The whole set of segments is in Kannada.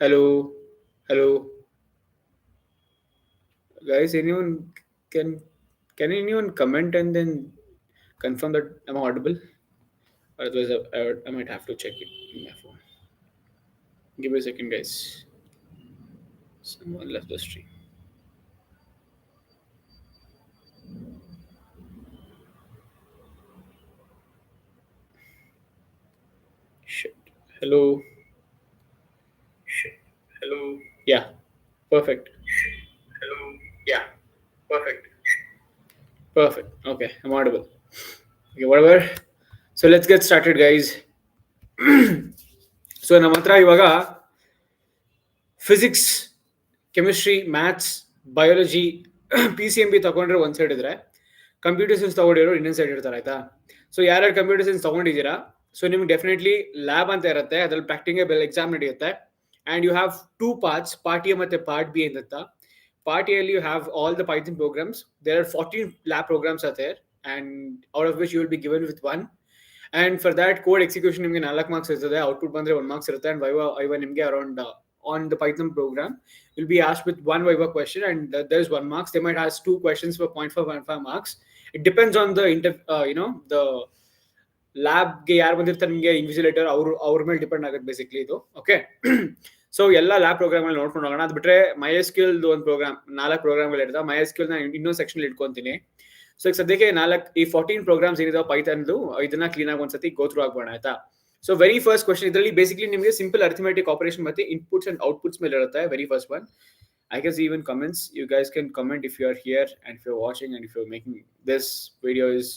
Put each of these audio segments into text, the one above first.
Hello, hello, guys. Anyone can can anyone comment and then confirm that I'm audible? Otherwise, I might have to check it in my phone. Give me a second, guys. Someone left the stream. Shit. Hello. Shit. Hello. Yeah. Perfect. Shit. Hello. Yeah. Perfect. Perfect. Okay, I'm audible. Okay, whatever. So let's get started, guys. So ನಮ್ಮ ಹತ್ರ ಇವಾಗ physics, chemistry, maths, biology, P C M B ತಗೊಂಡ್ರೆ ಒಂದು ಸೈಡ್ ಇದ್ರೆ, ಕಂಪ್ಯೂಟರ್ ಸೈನ್ಸ್ ತಗೊಂಡಿರೋ ಇನ್ನೊಂದು ಸೈಡ್ ಇರ್ತಾರೆ ಆಯ್ತಾ. ಸೊ ಯಾರ್ಯಾರು ಕಂಪ್ಯೂಟರ್ ಸೈನ್ಸ್ ತಗೊಂಡಿದ್ದೀರಾ, ಸೊ ನಿಮ್ಗೆ ಡೆಫಿನೆಟ್ಲಿ ಲ್ಯಾಬ್ ಅಂತ ಇರುತ್ತೆ, ಅದ್ರಲ್ಲಿ ಪ್ರಾಕ್ಟಿಕಲ್ ಎಕ್ಸಾಮ್ ನಡೆಯುತ್ತೆ. And you have two parts, part A ಮತ್ತು ಪಾರ್ಟ್ ಬಿ ಅಂತ. ಪಾರ್ಟ್ ಎ ಅಲ್ಲಿ you have all the Python programs. There are 14 lab programs are there, and out of which you will be given with one. And for that code execution ನಿಮಗೆ 4 ಮಾರ್ಕ್ಸ್ ಇರ್ತದೆ, ಔಟ್ಪುಟ್ ಬಂದ್ರೆ 1 ಮಾರ್ಕ್ಸ್ ಇರುತ್ತೆ. ಅಂಡ್ ವೈವಾ ನಿಮಗೆ around on the Python program will be asked with one Viva question, and there's 1 marks. They might ask 2 questions for 0.5 and 5 marks. It depends on the the ಲ್ಯಾಬ್ಗೆ ಯಾರು ಬಂದಿರ್ತಾರೆ ನಿಮಗೆ ಇನ್ವಿಜಿಲೇಟರ್ ಅವ್ರ ಮೇಲೆ ಡಿಪೆಂಡ್ ಆಗುತ್ತೆ ಬೇಸಿಕ್ಲಿ ಇದು. ಓಕೆ, ಸೊ ಎಲ್ಲ ಲ್ಯಾಬ್ ಪ್ರೋಗ್ರಾಮ್ ಅಲ್ಲಿ ನೋಡ್ಕೊಂಡು ಹೋಗೋಣ. ಅದು ಬಿಟ್ರೆ MySQL ಒಂದು ಪ್ರೋಗ್ರಾಮ್, 4 ಪ್ರೋಗ್ರಾಮ್ಗಳು ಇರ್ತದೆ. MySQL ನ ಇನ್ನೊಂದು ಸೆಕ್ಷನ್ ಇಟ್ಕೊಂತೀನಿ. ಸೊ ಈಗ ಸದ್ಯಕ್ಕೆ 14 ಪ್ರೋಗ್ರಾಮ್ಸ್ ಏನಿದಾವೆ ಪೈಥಾನ್ದು, ಇದನ್ನ ಕ್ಲೀನ್ ಆಗಿ ಒಂದ್ಸತಿ ಗೋ ಥ್ರೂ ಆಗ್ಬೋಣ ಆಯ್ತಾ. ಸೊ ವೆರಿ ಫಸ್ಟ್ ಕ್ವಶನ್, ಇದರಲ್ಲಿ ಬೇಸಿಕ್ಲಿ ನಿಮಗೆ ಸಿಂಪಲ್ ಅರ್ಥಮೆಟಿಕ್ ಆಪರೇಷನ್ ಮತ್ತೆ ಇನ್ಪುಟ್ಸ್ ಅಂಡ್ ಔಟ್ಪುಟ್ಸ್ ಮೇಲೆ ಇರುತ್ತೆ. Very first one, I guess even comments, you guys can comment if you are here and if you're watching and if you're making this video is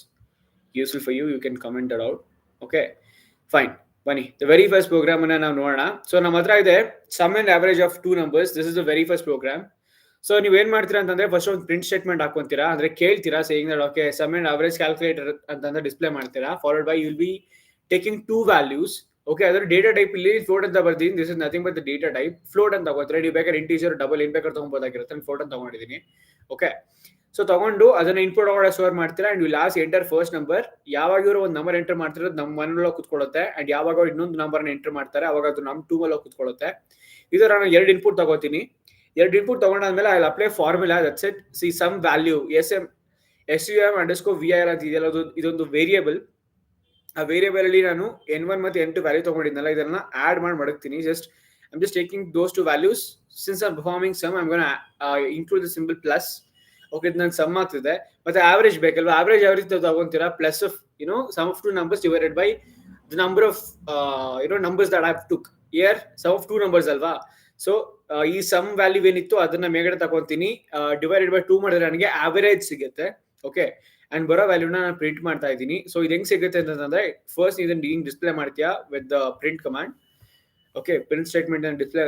useful for you, you can comment it out. Okay, fine. Bunny, the very first program anna now nodona. So ನಮ್ಮ ಹತ್ರ ಇದೆ sum and average of two numbers. This is the very first program. So ನೀವು ಏನ್ ಮಾಡ್ತೀರಾ ಅಂತಂದ್ರೆ ಫಸ್ಟ್ ಒಂದು ಪ್ರಿಂಟ್ ಸ್ಟೇಟ್ಮೆಂಟ್ ಹಾಕೊಂತೀರಾ, ಅಂದ್ರೆ ಕೇಳ್ತೀರಾ saying that okay sum and average calculator ಅಂತಂದ್ರೆ ಡಿಸ್ಪ್ಲೇ ಮಾಡ್ತೀರಾ. Followed by you will be taking two values. Okay, ಅದರ ಡೇಟಾ ಟೈಪ್ ಇಲ್ಲಿ ಫ್ಲೋಟ್ ಅಂತ ಬರ್ತೀನಿ. This is nothing but the data type. Float ಅಂತ ತಗೋತಾರೆ, ನೀವು ಬೇಕಾದ್ರೆ ಇಂಟೀಜರ್ ಡಬಲ್ ಏನ್ ಬೇಕಾದ್ರೆ ತಗೊಬೋದಾಗಿರುತ್ತೆ. ಫ್ಲೋಟ್ ಅಂತ ತಗೊಂಡಿದ್ದೀನಿ. ಓಕೆ, ಸೊ ತಗೊಂಡು ಅದನ್ನ ಇನ್ಪುಟ್ ಒಳಗಡೆ ಸ್ಟೋರ್ ಮಾಡ್ತೀರಾ. And you last enter first number. ಯಾವಾಗ ಇವರು ಒಂದು ನಂಬರ್ ಎಂಟರ್ ಮಾಡ್ತಿರೋದು ನಮ್ಮ ಮನೆಯೊಳಗೆ ಕುತ್ಕೊಳ್ಳುತ್ತೆ. ಅಂಡ್ ಯಾವಾಗ ಅವ್ರು ಇನ್ನೊಂದು ನಂಬರ್ನ ಎಂಟರ್ ಮಾಡ್ತಾರೆ ಅವಾಗ ಅದು ನಮ್ಮ ಟೂ ಮೇಲೆ ಕುತ್ಕೊಳ್ಳುತ್ತೆ. ಇದರ ನಾನು 2 ಇನ್ಪುಟ್ ತಗೋತೀನಿ. 2 ಇನ್ಪುಟ್ ತಗೊಂಡಾದ್ಮೇಲೆ I apply formula. That's it. See sum value SUM_VIR ಅಂತ ಇದೆಯಲ್ಲ, ಇದೊಂದು ವೇರಿಯೇಬಲ್. ಆ ವೇರಿಯೇಬಲ್ ಅಲ್ಲಿ ನಾನು N1 ಮತ್ತು N2 ವ್ಯಾಲ್ಯೂ ತಗೊಂಡಿದ್ನಲ್ಲ, ಇದನ್ನ ಆಡ್ ಮಾಡಿ ಮಡಗ್ತೀನಿ. I'm just taking those two values. Since I'm performing sum, I'm going to include the symbol plus. Okay, ಇದು ನಂಗೆ ಸಮ್ ಆಗ್ತಿದೆ. ಮತ್ತೆ ಆವರೇಜ್ ಬೇಕಲ್ವಾ, ಆವರೇಜ್ ಯಾವ ರೀತಿ ತಗೊಂತೀರಾ, plus of sum of two numbers divided by the number of numbers that I took here. Sum of two numbers ಅಲ್ವಾ. ಸೊ ಈ ಸಮ್ ವ್ಯಾಲ್ಯೂ ಏನಿತ್ತು ಅದನ್ನ ಮೇಗಡೆ ತಗೊಂತೀನಿ. ಡಿವೈಡೆಡ್ ಬೈ 2 ಮಾಡಿದ್ರೆ ನನಗೆ ಆವರೇಜ್ ಸಿಗುತ್ತೆ. ಓಕೆ, ಅಂಡ್ ಬರೋ ವ್ಯಾಲ್ಯೂನ ನಾನು ಪ್ರಿಂಟ್ ಮಾಡ್ತಾ ಇದ್ದೀನಿ. ಸೊ ಇದು ಹೆಂಗ್ ಸಿಗುತ್ತೆ ಅಂತಂದ್ರೆ, ಫಸ್ಟ್ ಇದನ್ನ ಡಿಸ್ಪ್ಲೇ ಮಾಡ್ತೀಯಾ with the print command. Okay, print statement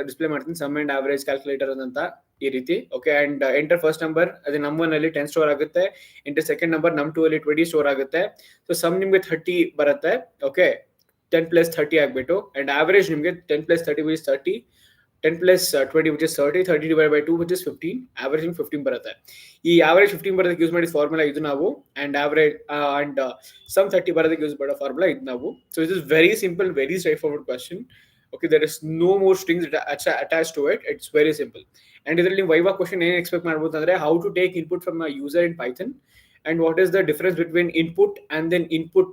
display ಮಾಡ್ತೀನಿ, ಸಮ್ ಅಂಡ್ ಆವರೇಜ್ ಕ್ಯಾಲ್ಕುಲೇಟರ್ ಅಂತ ಈ ರೀತಿ. Okay, and enter first number, ಅದು ನಮ್ 1 ಅಲ್ಲಿ 10 ಸ್ಟೋರ್ ಆಗುತ್ತೆ. ಎಂಟರ್ ಸೆಕೆಂಡ್ ನಂಬರ್, ನಮ್ 2 ಅಲ್ಲಿ 20 ಸ್ಟೋರ್ ಆಗುತ್ತೆ. ಸೊ ಸಮ್ ನಿಮ್ಗೆ 30 ಬರುತ್ತೆ. ಓಕೆ, 10 + 30 ಆಗ್ಬಿಟ್ಟು. ಅಂಡ್ ಆವರೇಜ್ ನಿಮ್ಗೆ 10 + 30 which is 30, 10 + 20 which is 30, 30 divided by 2 which is 15. Average 15 ಬರುತ್ತೆ. ಈ ಆವರೇಜ್ 15 ಬರೋದಕ್ಕೆ ಯೂಸ್ ಮಾಡಿದ ಫಾರ್ಮುಲಾ ಇದು ನಾವು. ಅಂಡ್ ಆವರೇಜ್ ಅಂಡ್ ಸಮ್ 30 ಬರೋದಕ್ಕೆ ಯೂಸ್ ಮಾಡೋ ಫಾರ್ಮುಲಾ ಇದು ನಾವು. So it is very simple, very straight forward question. Okay, there is no more strings attached to it. It's very simple. And ಇದರಲ್ಲಿ ವೈವಾ ಕ್ವಶನ್ ಏನು ಎಕ್ಸ್ಪೆಕ್ಟ್ ಮಾಡಬಹುದು ಅಂದ್ರೆ, how to take input from a user in Python, and what is the difference between input and then input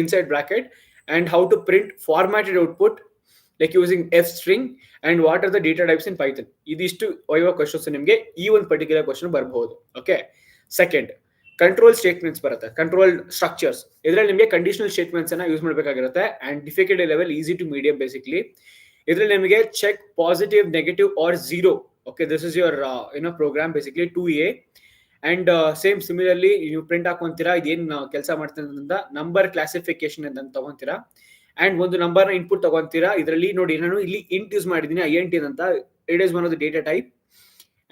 inside bracket, and how to print formatted output like using f string, and what are the data types in Python. ಇದಿಷ್ಟು ವೈವಾ ಕ್ವಶನ್ಸ್ ನಿಮಗೆ ಈ ಒಂದು ಪರ್ಟಿಕ್ಯುಲರ್ ಕ್ವಶನ್ ಬರಬಹುದು. ಓಕೆ, ಸೆಕೆಂಡ್ ಕಂಟ್ರೋಲ್ ಸ್ಟೇಟ್ಮೆಂಟ್ಸ್ ಬರುತ್ತೆ, ಕಂಟ್ರೋಲ್ ಸ್ಟ್ರಕ್ಚರ್ಸ್. ಇದರಲ್ಲಿ ನಿಮಗೆ ಕಂಡೀಷನಲ್ ಸ್ಟೇಟ್ಮೆಂಟ್ಸ್ ಅನ್ನ ಯೂಸ್ ಮಾಡಬೇಕಾಗಿರುತ್ತೆ. And difficulty level easy to medium basically. ಇದರಲ್ಲಿ ನಿಮಗೆ check positive, negative or zero. Okay, this is your program basically 2A. And same similarly ನೀವು ಪ್ರಿಂಟ್ ಹಾಕೊಂತೀರಾ, ಇದೇನು ಕೆಲಸ ಮಾಡ್ತೀನಿ ಅಂತ ನಂಬರ್ ಕ್ಲಾಸಿಫಿಕೇಶನ್ ಅಂತ ತಗೊಂತೀರಾ. ಅಂಡ್ ಒಂದು ನಂಬರ್ನ ಇನ್ಪುಟ್ ತಗೊಂತೀರಾ. ಇದರಲ್ಲಿ ನೋಡಿ, ನಾನು ಇಲ್ಲಿ ಇಂಟ್ ಯೂಸ್ ಮಾಡಿದ್ದೀನಿ, INT ಅಂತ. It is one of the data type.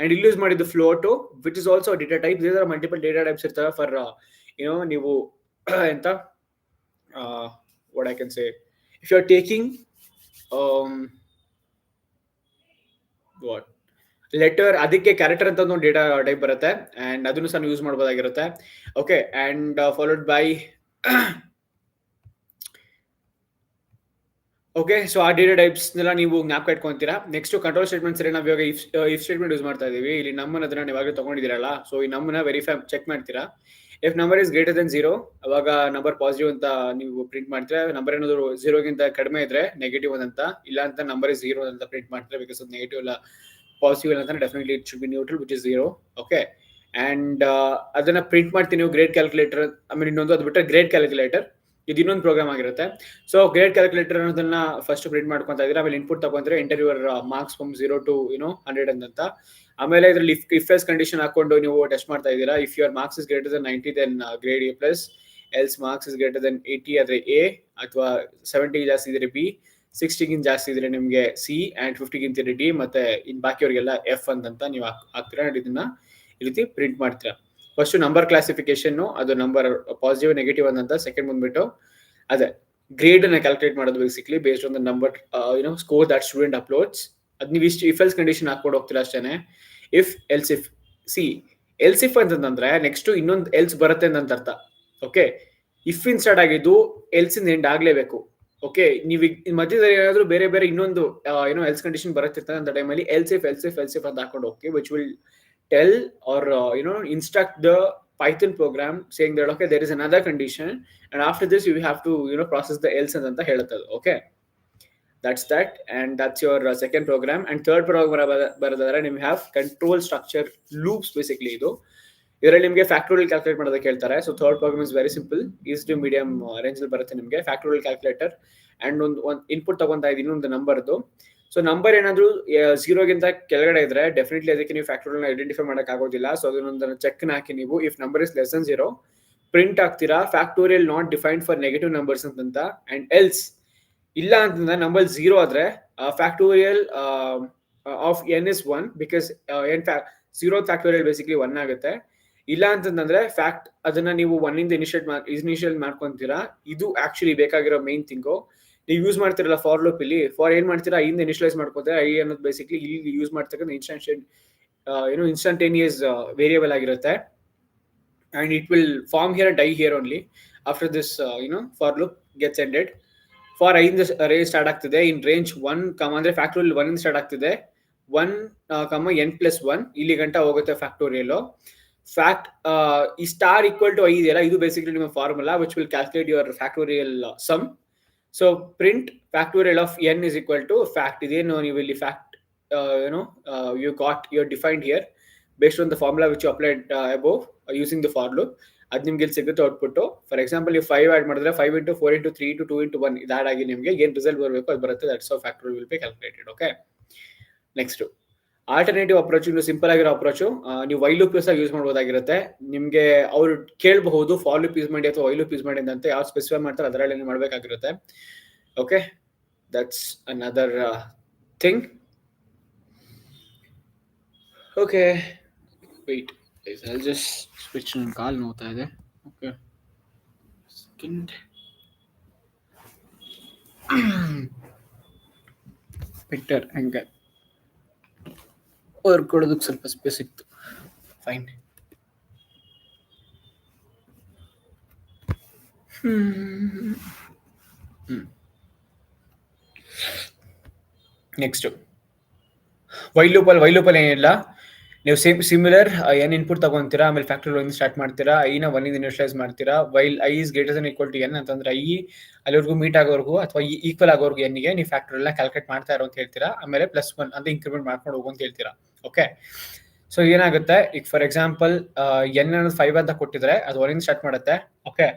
And ಇಲ್ಲಿ ಯೂಸ್ ಮಾಡಿದ್ದು float, which is also data type. There are multiple data types ಇರ್ತವೆ ಫಾರ್ ನೀವು ಎಂತ what I can say, if you are taking what letter, ಅದಕ್ಕೆ ಕ್ಯಾರೆಕ್ಟರ್ ಅಂತ ಒಂದು ಡೇಟಾ ಟೈಪ್ ಬರುತ್ತೆ. ಅಂಡ್ ಅದನ್ನು ಸಹ ಯೂಸ್ ಮಾಡಬಹುದಾಗಿರುತ್ತೆ. Okay, and followed by okay, so ಆ ಡೇಟಾ ಟೈಪ್ಸ್ನೆಲ್ಲ ನೀವು ಜ್ಞಾಪಕ ಇಟ್ಕೊಂತೀರಾ. ನೆಕ್ಸ್ಟ್ ಕಂಟ್ರೋಲ್ ಸ್ಟೇಟ್ಮೆಂಟ್ಸ್ ನಾವು ಇವಾಗ ಇಫ್ ಸ್ಟೇಟ್ಮೆಂಟ್ ಯೂಸ್ ಮಾಡ್ತಾ ಇದೀವಿ. ಇಲ್ಲಿ ನಮ್ಮನ್ನ ಅದನ್ನ ನೀವಾಗಲೇ ತಗೊಂಡಿದ್ದೀರಲ್ಲ, ಸೊ ಈ ನಮ್ಮನ್ನ ವೆರಿಫೈ ಚೆಕ್ ಮಾಡ್ತೀರಾ. If number is greater than 0 ಅವಾಗ ನಂಬರ್ ಪಾಸಿಟಿವ್ ಅಂತ ನೀವು ಪ್ರಿಂಟ್ ಮಾಡ್ತೀರಾ. ನಂಬರ್ ಏನಾದ್ರು 0ಗಿಂತ ಕಡಿಮೆ ಇದ್ರೆ ನೆಗೆಟಿವ್ ಅಂತ, ಇಲ್ಲ ಅಂತ ನಂಬರ್ ಇಸ್ 0 ಅಂತ ಪ್ರಿಂಟ್ ಮಾಡ್ತೀರಾ. ಬಿಕಾಸ್ ಅದು ನೆಗೆಟಿವ್ ಇಲ್ಲ ಪಾಸಿಟಿವ್ ಇಲ್ಲ ಅಂತ definitely it should be neutral which is 0. Okay, and ಅದನ್ನ ಪ್ರಿಂಟ್ ಮಾಡ್ತೀನಿ ನೀವು ಗ್ರೇಡ್ ಕ್ಯಾಲ್ಕುಲೇಟರ್. ಆಮೇಲೆ ಇನ್ನೊಂದು ಅದು ಬಿಟ್ಟರೆ ಗ್ರೇಡ್ ಕ್ಯಾಲ್ಕುಲೇಟರ್, ಇದು ಇನ್ನೊಂದು ಪ್ರೋಗ್ರಾಮ್ ಆಗಿರುತ್ತೆ. ಸೊ ಗ್ರೇಡ್ ಕ್ಯಾಲ್ಕುಲೇಟರ್ ಅನ್ನೋದನ್ನ ಫಸ್ಟ್ ಪ್ರಿಂಟ್ ಮಾಡ್ಕೊಂತ ಇದ್ದೀರಾ. ಆಮೇಲೆ ಇನ್ಪುಟ್ ತಗೊಂಡ್ರೆ enter your marks from 0 to 100 ಅಂತ. ಆಮೇಲೆ ಇದ್ರಲ್ಲಿ ಇಫ್ ಎಸ್ ಕಂಡೀಷನ್ ಹಾಕೊಂಡು ನೀವು ಟೆಸ್ಟ್ ಮಾಡ್ತಾ ಇದ್ದೀರಾ. If your marks is greater than 90 then grade A plus, else marks is greater than 80 ಆದ್ರೆ A, ಅಥವಾ 70 ಜಾಸ್ತಿ ಇದ್ರೆ B, 60ಗಿಂತ ಜಾಸ್ತಿ ಇದ್ರೆ ನಿಮಗೆ C, ಅಂಡ್ 50ಗಿಂತ ಇದ್ರೆ D, ಮತ್ತೆ ಇನ್ ಬಾಕಿಯವರಿಗೆಲ್ಲ F ಅಂತ ನೀವು ಹಾಕ್ತೀರಾ. ಇದನ್ನ ಈ ರೀತಿ ಪ್ರಿಂಟ್ ಮಾಡ್ತೀರಾ. ಫಸ್ಟ್ ನಂಬರ್ ಕ್ಲಾಸಿಫಿಕೇಶನ್, ಅದು ನಂಬರ್ ಪಾಸಿಟಿವ್ ನೆಗೆಟಿವ್ ಅಂತ. ಸೆಕೆಂಡ್ ಬಂದ್ಬಿಟ್ಟು ಅದೇ ಗ್ರೇಡ್ ಅನ್ನ ಕ್ಯಾಲ್ಕುಲೇಟ್ ಮಾಡೋದು basically based on the number score that student uploads. ಅದ್ ನೀವು ಇಷ್ಟು ಇಫ್ ಎಲ್ಸ್ ಕಂಡೀಷನ್ ಹಾಕೊಂಡು ಹೋಗ್ತೀರಾ ಅಷ್ಟೇನೆ. If else if else if ಅಂತಂದ್ರೆ ನೆಕ್ಸ್ಟ್ ಇನ್ನೊಂದು ಎಲ್ಸ್ ಬರುತ್ತೆ ಅಂತ ಅರ್ಥ. ಓಕೆ, ಇಫ್ ಇನ್ ಸ್ಟಾರ್ಟ್ ಆಗಿದ್ದು ಎಲ್ಸ್ ಇನ್ ಎಂಡ್ ಆಗ್ಲೇಬೇಕು. ಓಕೆ, ನೀವು ಮಧ್ಯದಲ್ಲಿ ಏನಾದ್ರು ಬೇರೆ ಬೇರೆ ಇನ್ನೊಂದು ಎಲ್ಸ್ ಕಂಡೀಷನ್ ಬರುತ್ತಿರ್ತದೆ ಅಂತ ಟೈಮಲ್ಲಿ ಎಲ್ಸ್ ಇಫ್ ಅಂತ ಹಾಕೊಂಡು ಹೋಗಿ, which will tell or instruct the Python program saying that okay, there is another condition and after this you have to process the else anta heluttadu. Okay, that's that, and that's your second program. And third program baradare you have control structure loops. Basically idu idರಲ್ಲಿ ನಿಮಗೆ ಫ್ಯಾಕ್ಟೋರಿಯಲ್ ಕ್ಯಾಲ್ಕುಲೇಟ್ ಮಾಡೋದಕ್ಕೆ ಹೇಳ್ತಾರೆ. So third program is very simple, easy to medium range ಅಲ್ಲಿ ಬರುತ್ತೆ ನಿಮಗೆ ಫ್ಯಾಕ್ಟೋರಿಯಲ್ ಕ್ಯಾಲ್ಕುಲೇಟರ್. ಅಂಡ್ ಒಂದು ಇನ್ಪುಟ್ ತಗೊಂತಾ ಇದೀನಿ ಒಂದು ನಂಬರ್ದು. ಸೊ ನಂಬರ್ ಏನಾದ್ರು 0ಗಿಂತ ಕೆಳಗಡೆ ಇದ್ರೆ ಡೆಫಿನೆಟ್ಲಿ ಅದಕ್ಕೆ ನೀವು ಫ್ಯಾಕ್ಟೋರಿಯಲ್ ಐಡೆಂಟಿಫೈ ಮಾಡಕ್ ಆಗೋದಿಲ್ಲ. ಸೊ ಅದನ್ನೊಂದು ಚೆಕ್ ಹಾಕಿ ನೀವು if number is less than 0 print ಆಗ್ತೀರಾ factorial not defined for negative numbers ಅಂತ. ಅಂಡ್ ಎಲ್ಸ್ ಇಲ್ಲ ಅಂತಂದ್ರೆ ನಂಬರ್ 0 ಆದ್ರೆ factorial of n is 1 because n 0 factorial basically 1 ಆಗುತ್ತೆ. ಇಲ್ಲ ಅಂತಂದ್ರೆ ಫ್ಯಾಕ್ಟ್ ಅದನ್ನ ನೀವು 1 ಇಂದ ಇನಿಷಿಯಲ್ ಮಾಡ್ಕೊಂತೀರಾ. ಇದು ಆಕ್ಚುಲಿ ಬೇಕಾಗಿರೋ ಮೇನ್ ಥಿಂಗು. ನೀವು ಯೂಸ್ ಮಾಡ್ತಿರಲ್ಲ ಫಾರ್ ಲೂಪ್, ಇಲ್ಲಿ ಫಾರ್ ಏನ್ ಮಾಡ್ತೀರಾ, ಐಯಿಂದ ಇನಿಷಿಯಲೈಸ್ ಮಾಡ್ಕೋತಾರೆ. ಐ ಅನ್ನೋದು ಬೇಸಿಕ್ಲಿ ಇಲ್ಲಿ ಯೂಸ್ ಮಾಡ್ತಕ್ಕಂಥ ಇನ್ಸ್ಟಂಟೇನಿಯಸ್ ವೇರಿಯಬಲ್ ಆಗಿರುತ್ತೆ. And it will form here die here only after this for loop gets ended. For ಐಯಿಂದ ರೇಂಜ್ ಸ್ಟಾರ್ಟ್ ಆಗ್ತಿದೆ ಇನ್ ರೇಂಜ್ 1 ಅಂದ್ರೆ ಫ್ಯಾಕ್ಟೋರಿಯಲ್ 1 ಇಂದ ಸ್ಟಾರ್ಟ್ ಆಗ್ತಿದೆ 1, n+1 ಇಲ್ಲಿ ಗಂಟ ಹೋಗುತ್ತೆ ಫ್ಯಾಕ್ಟೋರಿಯಲ್. ಫ್ಯಾಕ್ಟ್ ಈ ಸ್ಟಾರ್ ಈಕ್ವಲ್ ಟು 5 ಇದೆಯಲ್ಲ, ಇದು ಬೇಸಿಕ್ಲಿ ನಿಮ್ಮ formula which will calculate your factorial sum. So print factorial of n is equal to fact. ಇದೇನು ನೀವು ಇಲ್ಲಿ fact you got you're defined here based on the formula which you applied above using the for loop. ಅದು ನಿಮ್ಗೆ ಇಲ್ಲಿ ಸಿಗುತ್ತೆ ಔಟ್ಪುಟ್. ಫಾರ್ ಎಕ್ಸಾಂಪಲ್ ನೀವು 5 ಆಡ್ ಮಾಡಿದ್ರೆ 5 into 4 into 3 into 2 into 1 ಇದು ಆಡ್ ಆಗಿ ನಿಮಗೆ ಏನು ರಿಸಲ್ಟ್ ಬರಬೇಕು ಅದು ಬರುತ್ತೆ. That's how factorial will be calculated. Okay, next alternative approach, ಇನ್ನು ಸಿಂಪಲ್ ಆಗಿರೋ ಅಪ್ರೋಚು. ನೀವು ವೈಲ್ ಲೂಪ್ ಯೂಸ್ ಮಾಡ್ಬೋದಾಗಿರುತ್ತೆ. ನಿಮಗೆ ಅವ್ರು ಕೇಳಬಹುದು ಫಾರ್ ಲೂಪ್ ಯೂಸ್ ಮಾಡಿ ಅಥವಾ ವೈಲ್ ಲೂಪ್ ಯೂಸ್ ಮಾಡಿ ಅಂತ, ಯಾವ ಸ್ಪೆಸಿಫೈ ಮಾಡ್ತಾರೆ ಅದರಲ್ಲಿ ಮಾಡಬೇಕಾಗಿರುತ್ತೆ. Okay, that's another thing. Okay, wait I'll just switch on call ನೋಡ್ತಾ ಇದೆ. Okay, second. ಪಿಕ್ಟರ್ ಹಂಗೆ ವರ್ಕ್ ಕೊಡೋದಕ್ಕೆ ಸ್ವಲ್ಪ ಸ್ಪೇಸ್ ಇತ್ತು. ಫೈನ್. ನೆಕ್ಸ್ಟ್ ವೈಲ್ ಲೂಪಲ್ಲಿ ಏನಿಲ್ಲ, ನೀವು ಸಿಮಿಲರ್ n ಇನ್ಪುಟ್ ತಗೊಂತೀರಾ, ಆಮೇಲೆ ಫ್ಯಾಕ್ಟೋರಿಯಲ್ 1 ಸ್ಟಾರ್ಟ್ ಮಾಡ್ತೀರಾ, ಐನ 1 ಇಂದ ಇನಿಷಿಯಲೈಸ್ ಮಾಡ್ತೀರಾ. While i is greater than equal to n ಅಂತಂದ್ರೆ i ಅಲ್ಲಿವರೆಗೂ ಮೀಟ್ ಆಗೋವರೆಗೂ ಅಥವಾ ಈಕ್ವಲ್ ಆಗೋವರೆಗೂ n ಗೆ ನೀವು ಫ್ಯಾಕ್ಟೋರಿಯಲ್ ಕ್ಯಾಲ್ಕುಲೇಟ್ ಮಾಡ್ತಾ ಇರೋ ಅಂತ ಹೇಳ್ತೀರಾ. ಆಮೇಲೆ +1 ಅಂತ ಇನ್ಕ್ರಿಮೆಂಟ್ ಮಾಡ್ಕೊಂಡು ಹೋಗು ಅಂತ ಹೇಳ್ತೀರಾ. ಓಕೆ, ಸೊ ಏನಾಗುತ್ತೆ, ಈಗ ಫಾರ್ ಎಕ್ಸಾಂಪಲ್ n ಅನ್ನೋದು 5 ಅಂತ ಕೊಟ್ಟಿದ್ರೆ ಅದು 1 ಇಂದ ಸ್ಟಾರ್ಟ್ ಮಾಡುತ್ತೆ. ಓಕೆ,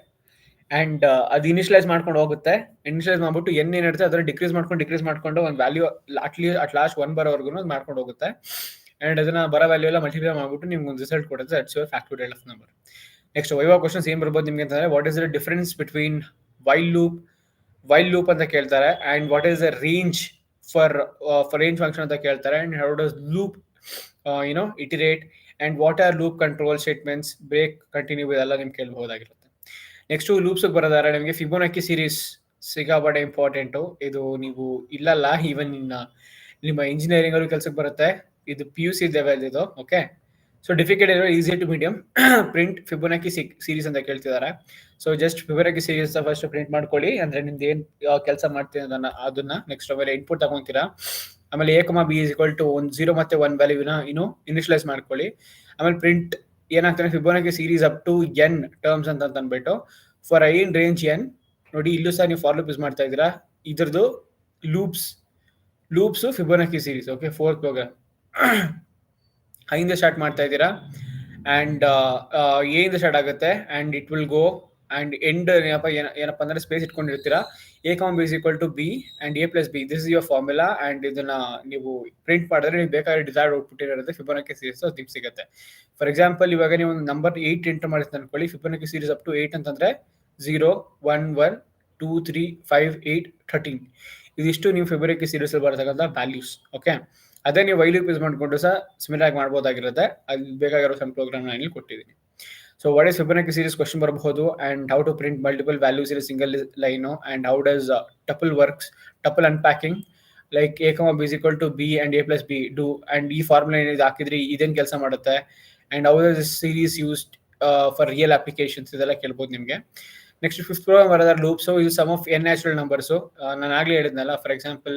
ಅಂಡ್ ಅದು ಇನಿಷಿಯಲೈಸ್ ಮಾಡ್ಕೊಂಡು ಹೋಗುತ್ತೆ. ಇನಿಷಿಯಲೈಸ್ ಮಾಡ್ಬಿಟ್ಟು n ಏನಿರುತ್ತೆ ಅದನ್ನ ಡಿಕ್ರೀಸ್ ಮಾಡ್ಕೊಂಡು ಒಂದು ವ್ಯಾಲ್ಯೂ ಅಟ್ ಲಾಸ್ಟ್ 1 ಬರೋವರೆಗೂ ಅದು ಮಾಡ್ಕೊಂಡು ಹೋಗುತ್ತೆ. ಅಂಡ್ ಅದನ್ನ ಬರೋ ವ್ಯಾಲ್ಯೂ ಎಲ್ಲ ಮಲ್ಟಿಪ್ಲೈ ಮಾಡ್ಬಿಟ್ಟು ನಿಮ್ಗೆ ಒಂದು ರಿಸಲ್ಟ್ ಕೊಡುತ್ತೆ. That's your factorial of number. Next viva questions ಏನ್ ಬರ್ಬೋದು ನಿಮ್ಗೆ ಅಂತಂದ್ರೆ, what is the difference between while loop ಅಂತ ಕೇಳ್ತಾರೆ, and what is the range for range function ಅಂತ ಕೇಳ್ತಾರೆ, and how does loop iterate, and what are loop control statements, break, continue, ಇದೆಲ್ಲ ನಿಮ್ಗೆ ಕೇಳಬಹುದಾಗಿರುತ್ತೆ. ನೆಕ್ಸ್ಟ್ ಲೂಪ್ಸ್ ಬರೋದಾದ್ರೆ ನಿಮಗೆ ಫಿಬೋನಾಕಿ ಸೀರೀಸ್ ಸಿಕ್ಕಾಪಟ್ಟೆ ಇಂಪಾರ್ಟೆಂಟು. ಇದು ನೀವು ಇಲ್ಲಲ್ಲ ಈವನ್ ನಿಮ್ಮ ಇಂಜಿನಿಯರಿಂಗ್ ಅವ್ರಿಗೆ ಕೆಲ್ಸಕ್ಕೆ ಬರುತ್ತೆ. ಇದು PUC ಲೆವೆಲ್ ಇದು. ಓಕೆ, ಸೊ ಡಿಫಿಕಲ್ಟ್ ಇರೋ easy to medium print Fibonacci series ಅಂತ ಕೇಳ್ತಿದ್ದಾರೆ. So just Fibonacci series first print ಮಾಡ್ಕೊಳ್ಳಿ. ಅಂದ್ರೆ ನಿಮ್ದು ಏನ್ ಕೆಲಸ ಮಾಡ್ತೀನಿ ಅದನ್ನ ನೆಕ್ಸ್ಟ್ ಆಮೇಲೆ ಇನ್ಪುಟ್ ತಗೊಂತೀರಾ. ಆಮೇಲೆ A comma B is equal to 0 ಮತ್ತೆ 1 ವ್ಯಾಲ್ಯೂನ ಇನಿಷಿಯಲೈಸ್ ಮಾಡ್ಕೊಳ್ಳಿ. ಆಮೇಲೆ ಪ್ರಿಂಟ್ ಏನಾಗ್ತಾನೆ Fibonacci series up to N terms ಅಂತ ಅಂದ್ಬಿಟ್ಟು for I in range N. ನೋಡಿ ಇಲ್ಲೂ ಸಹ ನೀವು ಫಾರ್ ಲೂಪ್ ಯೂಸ್ ಮಾಡ್ತಾ ಇದ್ದೀರಾ. ಇದ್ರದ್ದು loops Fibonacci series. Okay, 4th program ಐಯಿಂದ ಸ್ಟಾರ್ಟ್ ಮಾಡ್ತಾ ಇದ್ದೀರಾ ಅಂಡ್ ಎ ಇಂದ ಸ್ಟಾರ್ಟ್ ಆಗುತ್ತೆ and it will go and end ಏನಪ್ಪ ಅಂದ್ರೆ ಸ್ಪೇಸ್ ಇಟ್ಕೊಂಡಿರ್ತೀರಾ. A comma B is equal to B and A plus B, this is your formula. And ಇದನ್ನ ನೀವು ಪ್ರಿಂಟ್ ಮಾಡಿದ್ರೆ ನೀವು ಬೇಕಾದ್ರೆ ಡಿಸೈರ್ಡ್ ಔಟ್ಪುಟ್ ಇರುತ್ತೆ ಫಿಬೋನಾಕಿ ಸೀರೀಸ್ ನಿಮ್ಗೆ ಸಿಗುತ್ತೆ. ಫಾರ್ ಎಕ್ಸಾಂಪಲ್ ಇವಾಗ ನೀವು ನಂಬರ್ 8 ಎಂಟರ್ ಮಾಡಿದ್ರೆ ಅನ್ಕೊಳ್ಳಿ, ಫಿಬೋನಾಕಿ ಸೀರೀಸ್ ಅಪ್ ಟು 8 ಅಂತಂದ್ರೆ 0 1 1 2 3 5 8 13 ಇದಿಷ್ಟು ನೀವು ಫಿಬೋನಾಕಿ ಸೀರೀಸ್ ಅಲ್ಲಿ ಬರ್ತಕ್ಕಂಥ ವ್ಯಾಲ್ಯೂಸ್. ಓಕೆ, ಅದೇ ನೀವು ವೈಲ್ ಯೂಸ್ ಮಾಡಿಕೊಂಡು ಸಹ ಸಿಮಿಲರ್ ಆಗಿ ಮಾಡ್ಬೋದಾಗಿರುತ್ತೆ. ಅಲ್ಲಿ ಬೇಕಾಗಿರೋ ಸಮ್ ಪ್ರೋಗ್ರಾಮ್ ನಾನು ಇಲ್ಲಿ ಕೊಟ್ಟಿದ್ದೀನಿ. So what is Fibonacci series question ಬರಬಹುದು and how to print multiple values in single line and how does tuple works, tuple unpacking like A comma B is equal to B and A plus B do and ಈ ಫಾರ್ಮುಲಾ ಏನಿದೆ ಹಾಕಿದ್ರಿ ಇದೇನು ಕೆಲಸ ಮಾಡುತ್ತೆ and how does series used for real applications ಇದೆಲ್ಲ ಕೇಳ್ಬೋದು ನಿಮಗೆ. ನೆಕ್ಸ್ಟ್ 5th ಪ್ರೋಗ್ರಾಮ್ ಬರೋದಾರ ಲೂಪ್. ಸೊ ಇದು sum of N natural numbers. ನಾನು ಆಗ್ಲೇ ಹೇಳಿದ್ನಲ್ಲ, ಫಾರ್ ಎಕ್ಸಾಂಪಲ್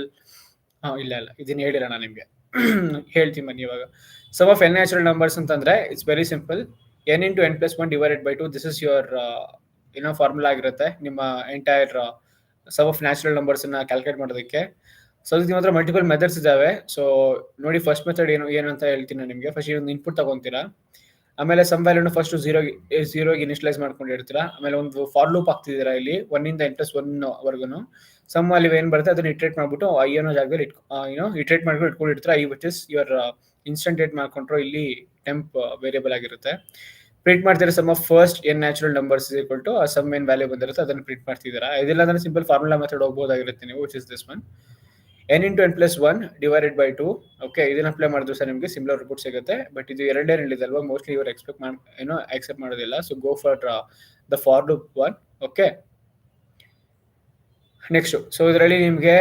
ಇಲ್ಲ ಇದನ್ನ ಹೇಳಿಲ್ಲ ನಾನು ನಿಮಗೆ ಹೇಳ್ತೀನಿ ಬನ್ನಿ ಇವಾಗ. Sum of N natural numbers ಅಂತಂದ್ರೆ it's very simple, N into N plus 1 divided by 2. This is your formula ಆಗಿರುತ್ತೆ ನಿಮ್ಮ entire sum of natural numbers ನ ಕ್ಯಾಲ್ಕುಲೇಟ್ ಮಾಡೋದಕ್ಕೆ. ಸೊ ನಿಮ್ಮ ಹತ್ರ ಮಲ್ಟಿಪಲ್ ಮೆಥಡ್ಸ್ ಇದಾವೆ. ಸೊ ನೋಡಿ ಫಸ್ಟ್ ಮೆಥಡ್ ಏನು ಅಂತ ಹೇಳ್ತೀನಿ ನಾನು ನಿಮಗೆ. ಫಸ್ಟ್ ಒಂದು ಇನ್ಪುಟ್ ತಗೊಂತೀರಾ, ಆಮೇಲೆ ಸಮ್ ವ್ಯಾಲ್ಯೂನ ಫಸ್ಟ್ ಝೀರೋಗೆ ಇನಿಷಿಯಲೈಸ್ ಮಾಡ್ಕೊಂಡಿರ್ತೀರಾ. ಆಮೇಲೆ ಒಂದು ಫಾರ್ ಲೂಪ್ ಹಾಕ್ತಿದ್ದೀರಾ ಇಲ್ಲಿ 1 ಇಂದ n + 1 ವರ್ಗುನು. ಸಮ್ ವ್ಯಾಲ್ಯೂ ಏನ್ ಬರುತ್ತೆ ಅದನ್ನ ಇಟ್ರೇಟ್ ಮಾಡ್ಬಿಟ್ಟು ಐ ಅನ್ನೋ ಜಾಗದಲ್ಲಿ ಇಟ್ರೇಟ್ ಮಾಡ್ಕೊಂಡು ಇಟ್ಕೊಂಡಿರ್ತೀರಾ. I which is your instantiate ಮಾಡ್ಕೊಂಡ್ರು ಇಲ್ಲಿ ಟೆಂಪ್ ವೇರಿಯಬಲ್ ಆಗಿರುತ್ತೆ. ಪ್ರಿಂಟ್ ಮಾಡ್ತೀರಾ sum of first N natural numbers is equal to sum ಏನ್ ವ್ಯಾಲ್ಯೂ ಬಂದಿರುತ್ತೆ ಅದನ್ನ ಪ್ರಿಂಟ್ ಮಾಡ್ತಿದ್ದೀರಾ. ಇದೆಲ್ಲ ಅಂದ್ರೆ ಸಿಂಪಲ್ ಫಾರ್ಮುಲಾ ಮೆಥಡ್ ಹೋಗ್ಬೋದಾಗಿರುತ್ತೆ ನೀವು, which is this one, n into n plus 1 divided by 2. Okay, ಇದನ್ನ ಅಪ್ಲೈ ಮಾಡಿದ್ರು ಸರ್ ನಿಮಗೆ ಸಿಮಿಲರ್ ರಿಪೋರ್ಟ್ ಸಿಗುತ್ತೆ. ಬಟ್ ಇದು ಎರಡೇ ಹೇಳಿದಲ್ವಾ, ಮೋಸ್ಟ್ಲಿ ಇವರು ಎಕ್ಸೆಪ್ಟ್ ಮಾಡೋದಿಲ್ಲ. So go for the for loop one. Okay, next so ಇದರಲ್ಲಿ ನಿಮಗೆ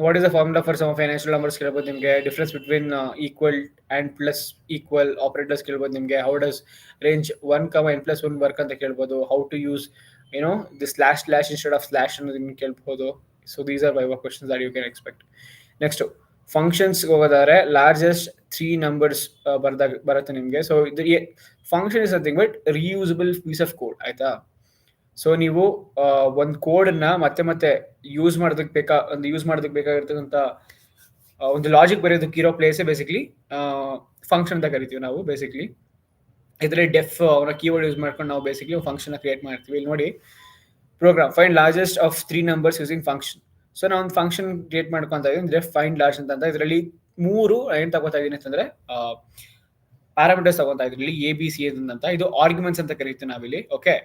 what is the formula for sum of natural numbers ಕೇಳ್ಬೋದು ನಿಮಗೆ. Difference between equal and plus equal operators ಕೇಳ್ಬೋದು ನಿಮಗೆ. How does range 1, n + 1 work ಅಂತ ಕೇಳ್ಬೋದು. How to use the slash instead of slash ಅನ್ನೋದನ್ನ ಕೇಳ್ಬೋದು. So these are 5 questions that you can expect. Next functions ಹೋಗೋದಾದ್ರೆ ಲಾರ್ಜೆಸ್ಟ್ 3 ನಂಬರ್ಸ್ ಬರುತ್ತೆ ನಿಮಗೆ. ಸೊ ಇದು function is nothing but reusable piece of code, ಆಯ್ತಾ. ಸೊ ನೀವು ಒಂದು ಕೋಡನ್ನ ಮತ್ತೆ ಯೂಸ್ ಮಾಡೋದಕ್ಕೆ ಬೇಕಾಗಿರ್ತಕ್ಕಂಥ ಒಂದು ಲಾಜಿಕ್ ಬರೆಯೋದಕ್ಕೆ ಇರೋ ಪ್ಲೇಸೇ ಬೇಸಿಕ್ಲಿ ಫಂಕ್ಷನ್ ಅಂತ ಕರಿತೀವಿ ನಾವು. ಬೇಸಿಕ್ಲಿ ಇದರಲ್ಲಿ ಡೆಫ್ ಅವರ ಕೀವರ್ಡ್ ಯೂಸ್ ಮಾಡ್ಕೊಂಡು ನಾವು ಬೇಸಿಕ್ಲಿ ಫಂಕ್ಷನ್ ಕ್ರಿಯೇಟ್ ಮಾಡ್ತೀವಿ. ಇಲ್ಲಿ ನೋಡಿ, program find largest of 3 numbers using function. So ನಾವು ಒಂದು ಫಂಕ್ಷನ್ ಕ್ರಿಯೇಟ್ ಮಾಡ್ಕೊಂತ ಇದೀನಿ, ಡೆಫ್ ಫೈಂಡ್ ಲಾರ್ಜ್ ಅಂತ. ಇದರಲ್ಲಿ 3 ಏನ್ ತಗೋತಾ ಇದೀನಿ ಅಂತಂದ್ರೆ ಪ್ಯಾರಾಮೀಟರ್ಸ್ ತಗೋತಾ ಇದ್ರಿ ಇಲ್ಲಿ ಎ ಬಿ ಸಿ ಅಂತ. ಇದು ಆರ್ಗ್ಯುಮೆಂಟ್ಸ್ ಅಂತ ಕರಿತೀವಿ ನಾವಿಲ್ಲಿ. ಓಕೆ,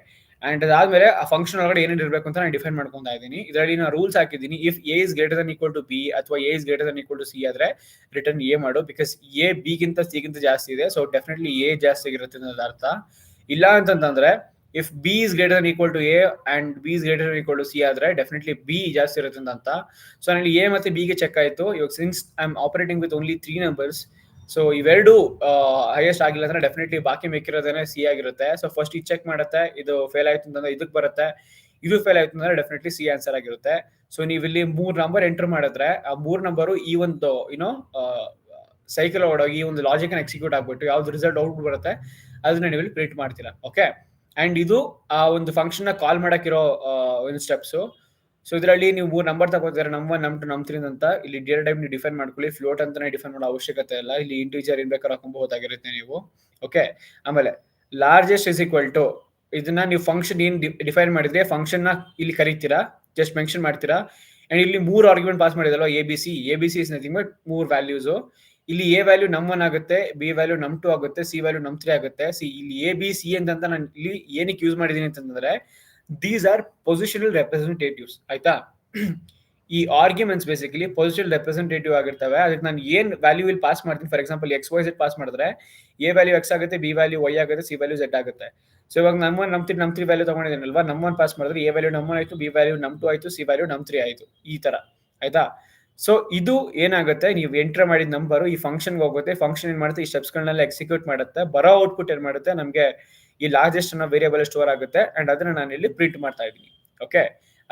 ಅಂಡ್ ಅದಾದ್ಮೇಲೆ ಆ ಫಂಕ್ಷನ್ ಒಳಗಡೆ ಏನೇನು ಇರಬೇಕು ಅಂತ ನಾನು ಡಿಫೈನ್ ಮಾಡ್ಕೊಂತಾ ಇದ್ದೀನಿ. ಇದರಲ್ಲಿ ನಾನು ರೂಲ್ಸ್ ಹಾಕಿದ್ದೀನಿ. If A is greater than equal to B ಅಥವಾ A is greater than equal to C ಆದ್ರೆ ರಿಟರ್ನ್ ಎ ಮಾಡು. ಬಿಕಾಸ್ ಎ ಬಿ ಗಿಂತ ಸಿ ಗಿಂತ ಜಾಸ್ತಿ ಇದೆ, ಸೊ ಡೆಫಿನೆಟ್ಲಿ ಎ ಜಾಸ್ತಿ ಆಗಿರುತ್ತೆ ಅನ್ನೋದು ಅರ್ಥ. ಇಲ್ಲ ಅಂತಂದ್ರೆ if B is greater than equal to A and B is greater than equal to C ಆದ್ರೆ ಡೆಫಿನೆಟ್ಲಿ ಬಿ ಜಾಸ್ತಿ ಇರುತ್ತೆ ಅಂತ. ಸೊ ನಲ್ಲಿ ಎ ಮತ್ತೆ ಬಿ ಗೆ ಚೆಕ್ ಆಯ್ತು. ಇವಾಗ since I am operating with only 3 numbers, so ಇವೆರಡು ಹೈಯೆಸ್ಟ್ ಆಗಿಲ್ಲ ಅಂದ್ರೆ ಡೆಫಿನೆಟ್ಲಿ ಬಾಕಿ ಮಿಕ್ಕಿರೋದೇನೆ ಸಿ ಆಗಿರುತ್ತೆ. ಸೊ ಫಸ್ಟ್ ಇದು ಚೆಕ್ ಮಾಡುತ್ತೆ, ಇದು ಫೇಲ್ ಆಯ್ತು ಅಂತಂದ್ರೆ ಇದಕ್ಕೆ ಬರುತ್ತೆ, ಇದು ಫೇಲ್ ಆಯ್ತು ಅಂದ್ರೆ ಡೆಫಿನೆಟ್ಲಿ ಸಿ ಆನ್ಸರ್ ಆಗಿರುತ್ತೆ. ಸೊ ನೀವು ಇಲ್ಲಿ 3 ನಂಬರ್ ಎಂಟರ್ ಮಾಡಿದ್ರೆ ಆ 3 ನಂಬರು ಈ ಒಂದು ಸೈಕಲ್ ಒಳಗೆ ಈ ಒಂದು ಲಾಜಿಕ್ ಅನ್ನು ಎಕ್ಸಿಕ್ಯೂಟ್ ಆಗ್ಬಿಟ್ಟು ಯಾವ್ದು ರಿಸಲ್ಟ್ ಔಟ್ ಬರುತ್ತೆ ಅದನ್ನ ನೀವು ಇಲ್ಲಿ ಪ್ರಿಂಟ್ ಮಾಡ್ತೀರಾ. ಓಕೆ, ಅಂಡ್ ಇದು ಆ ಒಂದು ಫಂಕ್ಷನ್ ನ ಕಾಲ್ ಮಾಡಕ್ಕಿರೋ ಒಂದು ಸ್ಟೆಪ್ಸ್. ಸೊ ಇದರಲ್ಲಿ ನೀವು 3 ನಂಬರ್ ತಗೋತೀರಾ, ನಮ್ 1 ನಮ್ 2 ನಮ್ 3 ಅಂತ. ಇಲ್ಲಿ ಡೇಟಾ ಟೈಪ್ ನೀವು ಡಿಫೈನ್ ಮಾಡ್ಕೊಳ್ಳಿ, ಫ್ಲೋಟ್ ಅಂತಾನೆ ಡಿಫೈನ್ ಮಾಡೋ ಅವಶ್ಯಕತೆ ಇಲ್ಲ. ಇಲ್ಲಿ ಇಂಟಿಜರ್ ಏನ್ ಬೇಕಾದ್ರೂ ಹಾಕೊಬಹುದಾಗಿರುತ್ತೆ ನೀವು. ಓಕೆ, ಆಮೇಲೆ ಲಾರ್ಜೆಸ್ಟ್ ಇಸ್ ಈಕ್ವಲ್ ಟು ಇದನ್ನ ನೀವು ಫಂಕ್ಷನ್ ಏನ್ ಡಿಫೈನ್ ಮಾಡಿದ್ರೆ ಫಂಕ್ಷನ್ ನ ಇಲ್ಲಿ ಕರೀತೀರಾ, ಜಸ್ಟ್ ಮೆನ್ಷನ್ ಮಾಡ್ತೀರಾ. ಅಂಡ್ ಇಲ್ಲಿ 3 ಆರ್ಗ್ಯುಮೆಂಟ್ ಪಾಸ್ ಮಾಡಿದಲ್ವಾ A B C is nothing but 3 values. ಇಲ್ಲಿ ಎ ವ್ಯಾಲ್ಯೂ ನಮ್ 1 ಆಗುತ್ತೆ, ಬಿ ವ್ಯಾಲ್ಯೂ ನಮ್ 2 ಆಗುತ್ತೆ, ಸಿ ವ್ಯಾಲ್ಯೂ ನಮ್ 3 ಆಗುತ್ತೆ. ಸಿ ಇಲ್ಲಿ ಎ ಬಿ ಸಿ ಅಂತ ನಾನು ಇಲ್ಲಿ ಏನಕ್ಕೆ ಯೂಸ್ ಮಾಡಿದೀನಿ ಅಂತಂದ್ರೆ ದೀಸ್ ಆರ್ ಪೊಸಿಷನಲ್ ರೆಪ್ರೆಸೆಂಟೇಟಿವ್ಸ್, ಆಯ್ತಾ. ಈ ಆರ್ಗ್ಯುಮೆಂಟ್ಸ್ ಬೇಸಿಕಲಿ ಪೊಸಿಷನಲ್ ರೆಪ್ರೆಸೆಂಟೇಟಿವ್ ಆಗಿರ್ತವೆ. ಅದಕ್ಕೆ ನಾನು ಏನ್ ವ್ಯಾಲ್ಯೂ ಇಲ್ಲಿ ಪಾಸ್ ಮಾಡ್ತೀನಿ, for example X Y Z pass ಮಾಡಿದ್ರೆ ಎ ವ್ಯಾಲ್ಯೂ ಎಕ್ಸ್ ಆಗುತ್ತೆ, ಬಿ ವ್ಯಾಲ್ಯೂ ವೈ ಆಗುತ್ತೆ, ಸಿ ವ್ಯಾಲ್ಯೂ ಝೆಡ್ ಆಗುತ್ತೆ. ಸೊ ಇವಾಗ ನಮ್ 1 ನಮ್ 3 ವ್ಯಾಲ್ಯೂ ತಗೊಂಡಿದ್ದೀನಲ್ವಾ, ನಮ್ 1 ಪಾಸ್ ಮಾಡಿದ್ರೆ ಎ ವ್ಯಾಲ್ಯೂ ನಮ್ 1 ಆಯ್ತು, ಬಿ ವ್ಯಾಲ್ಯೂ ನಮ್ 2 ಆಯ್ತು, ಸಿ ವ್ಯಾಲ್ಯೂ ನಮ್ 3 ಆಯ್ತು, ಈ ತರ, ಆಯ್ತಾ. ಸೊ ಇದು ಏನಾಗುತ್ತೆ, ನೀವು ಎಂಟರ್ ಮಾಡಿದ ನಂಬರ್ ಈ ಫಂಕ್ಷನ್ಗೆ ಹೋಗುತ್ತೆ, ಫಂಕ್ಷನ್ ಏನ್ ಮಾಡುತ್ತೆ, ಈ ಸ್ಟೆಪ್ಸ್ಗಳನ್ನೆಲ್ಲ ಎಕ್ಸಿಕ್ಯೂಟ್ ಮಾಡುತ್ತೆ, ಬರೋ ಔಟ್ಪುಟ್ ಏನ್ ಮಾಡುತ್ತೆ, ನಮಗೆ ಈ ಲಾರ್ಜೆಸ್ಟ್ ಅನ್ನೋ ವೇರಿಯಬಲ್ ಸ್ಟೋರ್ ಆಗುತ್ತೆ ಅಂಡ್ ಅದನ್ನ ನಾನು ಇಲ್ಲಿ ಪ್ರಿಂಟ್ ಮಾಡ್ತಾ ಇದ್ದೀನಿ. ಓಕೆ,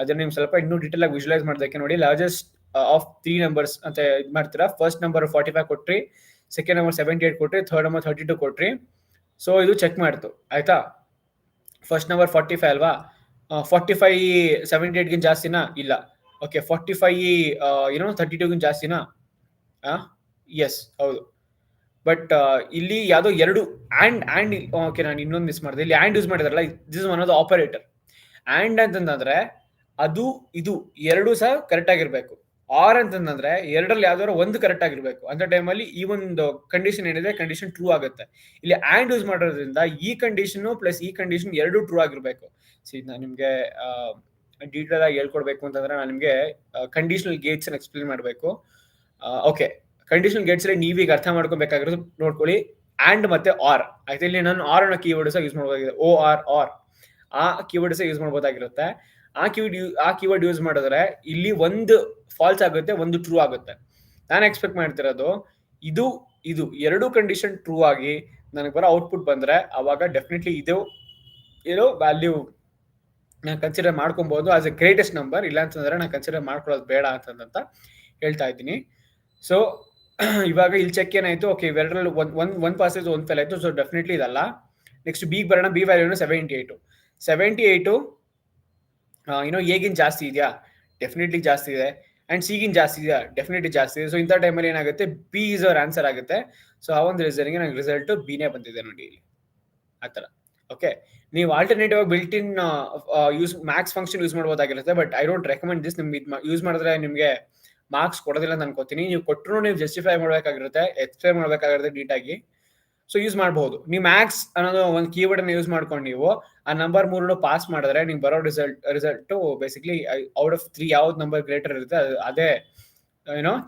ಅದನ್ನ ನಿಮ್ಗೆ ಸ್ವಲ್ಪ ಇನ್ನೂ ಡೀಟೇಲ್ ಆಗಿ ವಿಜುವಲೈಸ್ ಮಾಡೋದಕ್ಕೆ ನೋಡಿ, ಲಾರ್ಜೆಸ್ಟ್ ಆಫ್ 3 ನಂಬರ್ಸ್ ಅಂತ ಇದು ಮಾಡ್ತೀರಾ. ಫಸ್ಟ್ ನಂಬರ್ 45 ಕೊಟ್ರಿ, ಸೆಕೆಂಡ್ ನಂಬರ್ 78 ಕೊಟ್ರಿ, ಥರ್ಡ್ ನಂಬರ್ 32 ಕೊಟ್ರಿ. ಸೊ ಇದು ಚೆಕ್ ಮಾಡ್ತು, ಆಯ್ತಾ. ಫಸ್ಟ್ ನಂಬರ್ 45 ಅಲ್ವಾ, 45 78ಗಿಂತ ಜಾಸ್ತಿನಾ? ಇಲ್ಲ. ಓಕೆ, 45 32ಗಿಂತ ಜಾಸ್ತಿನಾ? ಎಸ್, ಹೌದು. ಬಟ್ ಇಲ್ಲಿ ಯಾವ್ದೋ ಎರಡು ಆ್ಯಂಡ್ ಓಕೆ, ನಾನು ಇನ್ನೊಂದು ಮಿಸ್ ಮಾಡಿದೆ. ಇಲ್ಲಿ ಆ್ಯಂಡ್ ಯೂಸ್ ಮಾಡಿದಾರಲ್ಲ, this is one of the operator. And ಅಂತಂದ್ರೆ ಅದು ಇದು ಎರಡು ಸಹ ಕರೆಕ್ಟ್ ಆಗಿರ್ಬೇಕು. ಆರ್ ಅಂತಂದ್ರೆ ಎರಡರಲ್ಲಿ ಯಾವ್ದಾದ್ರು ಒಂದು ಕರೆಕ್ಟ್ ಆಗಿರ್ಬೇಕು. ಅಂತ ಟೈಮಲ್ಲಿ ಈ ಒಂದು ಕಂಡೀಷನ್ ಏನಿದೆ, ಕಂಡೀಷನ್ ಟ್ರೂ ಆಗುತ್ತೆ. ಇಲ್ಲಿ ಆ್ಯಂಡ್ ಯೂಸ್ ಮಾಡೋದ್ರಿಂದ ಈ ಕಂಡೀಷನ್ ಪ್ಲಸ್ ಈ ಕಂಡೀಷನ್ ಎರಡು ಟ್ರೂ ಆಗಿರ್ಬೇಕು. ನಾನು ನಿಮ್ಗೆ ಡೀಟೇಲ್ ಆಗಿ ಹೇಳ್ಕೊಡ್ಬೇಕು ಅಂತಂದ್ರೆ ನಾನು ನಿಮ್ಗೆ ಕಂಡೀಷನಲ್ ಗೇಟ್ಸ್ ಎಕ್ಸ್ಪ್ಲೇನ್ ಮಾಡಬೇಕು. ಓಕೆ, ಕಂಡೀಷನಲ್ ಗೇಟ್ಸ್ ಅಲ್ಲಿ ನೀವೀಗ ಅರ್ಥ ಮಾಡ್ಕೊಬೇಕಾಗಿರೋದು ನೋಡ್ಕೊಳ್ಳಿ, ಆ್ಯಂಡ್ ಮತ್ತೆ ಆರ್. ಆಯ್ತು, ಇಲ್ಲಿ ನಾನು ಆರ್ ಅನ್ನೋ ಕೀವರ್ಡ್ ಸಹ ಯೂಸ್ ಮಾಡಬಹುದಾಗಿದೆ. ಆರ್ ಆ ಕೀವರ್ಡ್ ಸಹ ಯೂಸ್ ಮಾಡಬಹುದಾಗಿರುತ್ತೆ. ಆ ಕೀವರ್ಡ್ ಯೂಸ್ ಮಾಡಿದ್ರೆ ಇಲ್ಲಿ ಒಂದು ಫಾಲ್ಸ್ ಆಗುತ್ತೆ, ಒಂದು ಟ್ರೂ ಆಗುತ್ತೆ. ನಾನು ಎಕ್ಸ್ಪೆಕ್ಟ್ ಮಾಡ್ತಿರೋದು ಇದು ಇದು ಎರಡು ಕಂಡೀಷನ್ ಟ್ರೂ ಆಗಿ ನನಗೆ ಬರೋ ಔಟ್ಪುಟ್ ಬಂದ್ರೆ ಅವಾಗ ಡೆಫಿನೆಟ್ಲಿ ಇದು ಏನೋ ವ್ಯಾಲ್ಯೂ ನಾನು ಕನ್ಸಿಡರ್ ಮಾಡ್ಕೊಬಹುದು ಆಸ್ ಎ ಗ್ರೇಟೆಸ್ಟ್ ನಂಬರ್. ಇಲ್ಲ ಅಂತಂದ್ರೆ ನಾನು ಕನ್ಸಿಡರ್ ಮಾಡ್ಕೊಳ್ಳೋದು ಬೇಡ ಅಂತಂತ ಹೇಳ್ತಾ ಇದ್ದೀನಿ. ಸೊ ಇವಾಗ ಇಲ್ಲಿ ಚೆಕ್ ಏನಾಯ್ತು, ಓಕೆ, ಇವೆರಡರಲ್ಲಿ ಒಂದ್ ಪಾಸೇಜ್ ಒಂದು ಫೇಲ್ ಆಯ್ತು. ಸೊ ಡೆಫಿನೆಟ್ಲಿ ಇದಲ್ಲ. ನೆಕ್ಸ್ಟ್ ಬಿ ಬರೋಣ. ಬಿ ವ್ಯಾಲ್ಯೂ 78 ಎಗಿನ್ ಜಾಸ್ತಿ ಇದೆಯಾ? ಡೆಫಿನೆಟ್ಲಿ ಜಾಸ್ತಿ ಇದೆ. ಅಂಡ್ ಸಿಗಿನ್ ಜಾಸ್ತಿ ಇದೆಯಾ? ಡೆಫಿನೆಟ್ಲಿ ಜಾಸ್ತಿ ಇದೆ. ಸೊ ಇಂಥ ಟೈಮಲ್ಲಿ ಏನಾಗುತ್ತೆ, ಬಿ ಇಸ್ ಅವರ್ ಆನ್ಸರ್ ಆಗುತ್ತೆ. ಸೊ ಆ ಒಂದು ರೀಸನ್ಗೆ ನಂಗೆ ರಿಸಲ್ಟ್ ಬಿನೇ ಬಂದಿದೆ ನೋಡಿ ಇಲ್ಲಿ, ಆ ಥರ. ಓಕೆ, ನೀವು alternative built in max function use ಮಾಡ್ಬೋದಾಗಿರುತ್ತೆ. But I don't recommend this. ನಿಮ್ಗೆ ಯೂಸ್ ಮಾಡಿದ್ರೆ ನಿಮಗೆ ಮಾರ್ಕ್ಸ್ ಕೊಡೋದಿಲ್ಲ ಅಂತ ಅನ್ಕೋತೀನಿ. ನೀವು ಕೊಟ್ಟರು ನೀವು ಜಸ್ಟಿಫೈ ಮಾಡಬೇಕಾಗಿರುತ್ತೆ, ಎಕ್ಸ್ಪ್ಲೈನ್ ಮಾಡಬೇಕಾಗಿರುತ್ತೆ ನೀಟಾಗಿ. ಸೊ ಯೂಸ್ ಮಾಡಬಹುದು. ನೀವು ಮ್ಯಾಕ್ಸ್ ಅನ್ನೋದು ಒಂದು ಕೀವರ್ಡ್ ಅನ್ನು ಯೂಸ್ ಮಾಡ್ಕೊಂಡು ನೀವು ಆ ನಂಬರ್ 3 ಪಾಸ್ ಮಾಡಿದ್ರೆ ನಿಮ್ಗೆ ಬರೋ ರಿಸಲ್ಟ್ ಬೇಸಿಕ್ಲಿ ಔಟ್ ಆಫ್ 3 ಯಾವ್ದು ನಂಬರ್ ಗ್ರೇಟರ್ ಇರುತ್ತೆ ಅದೇ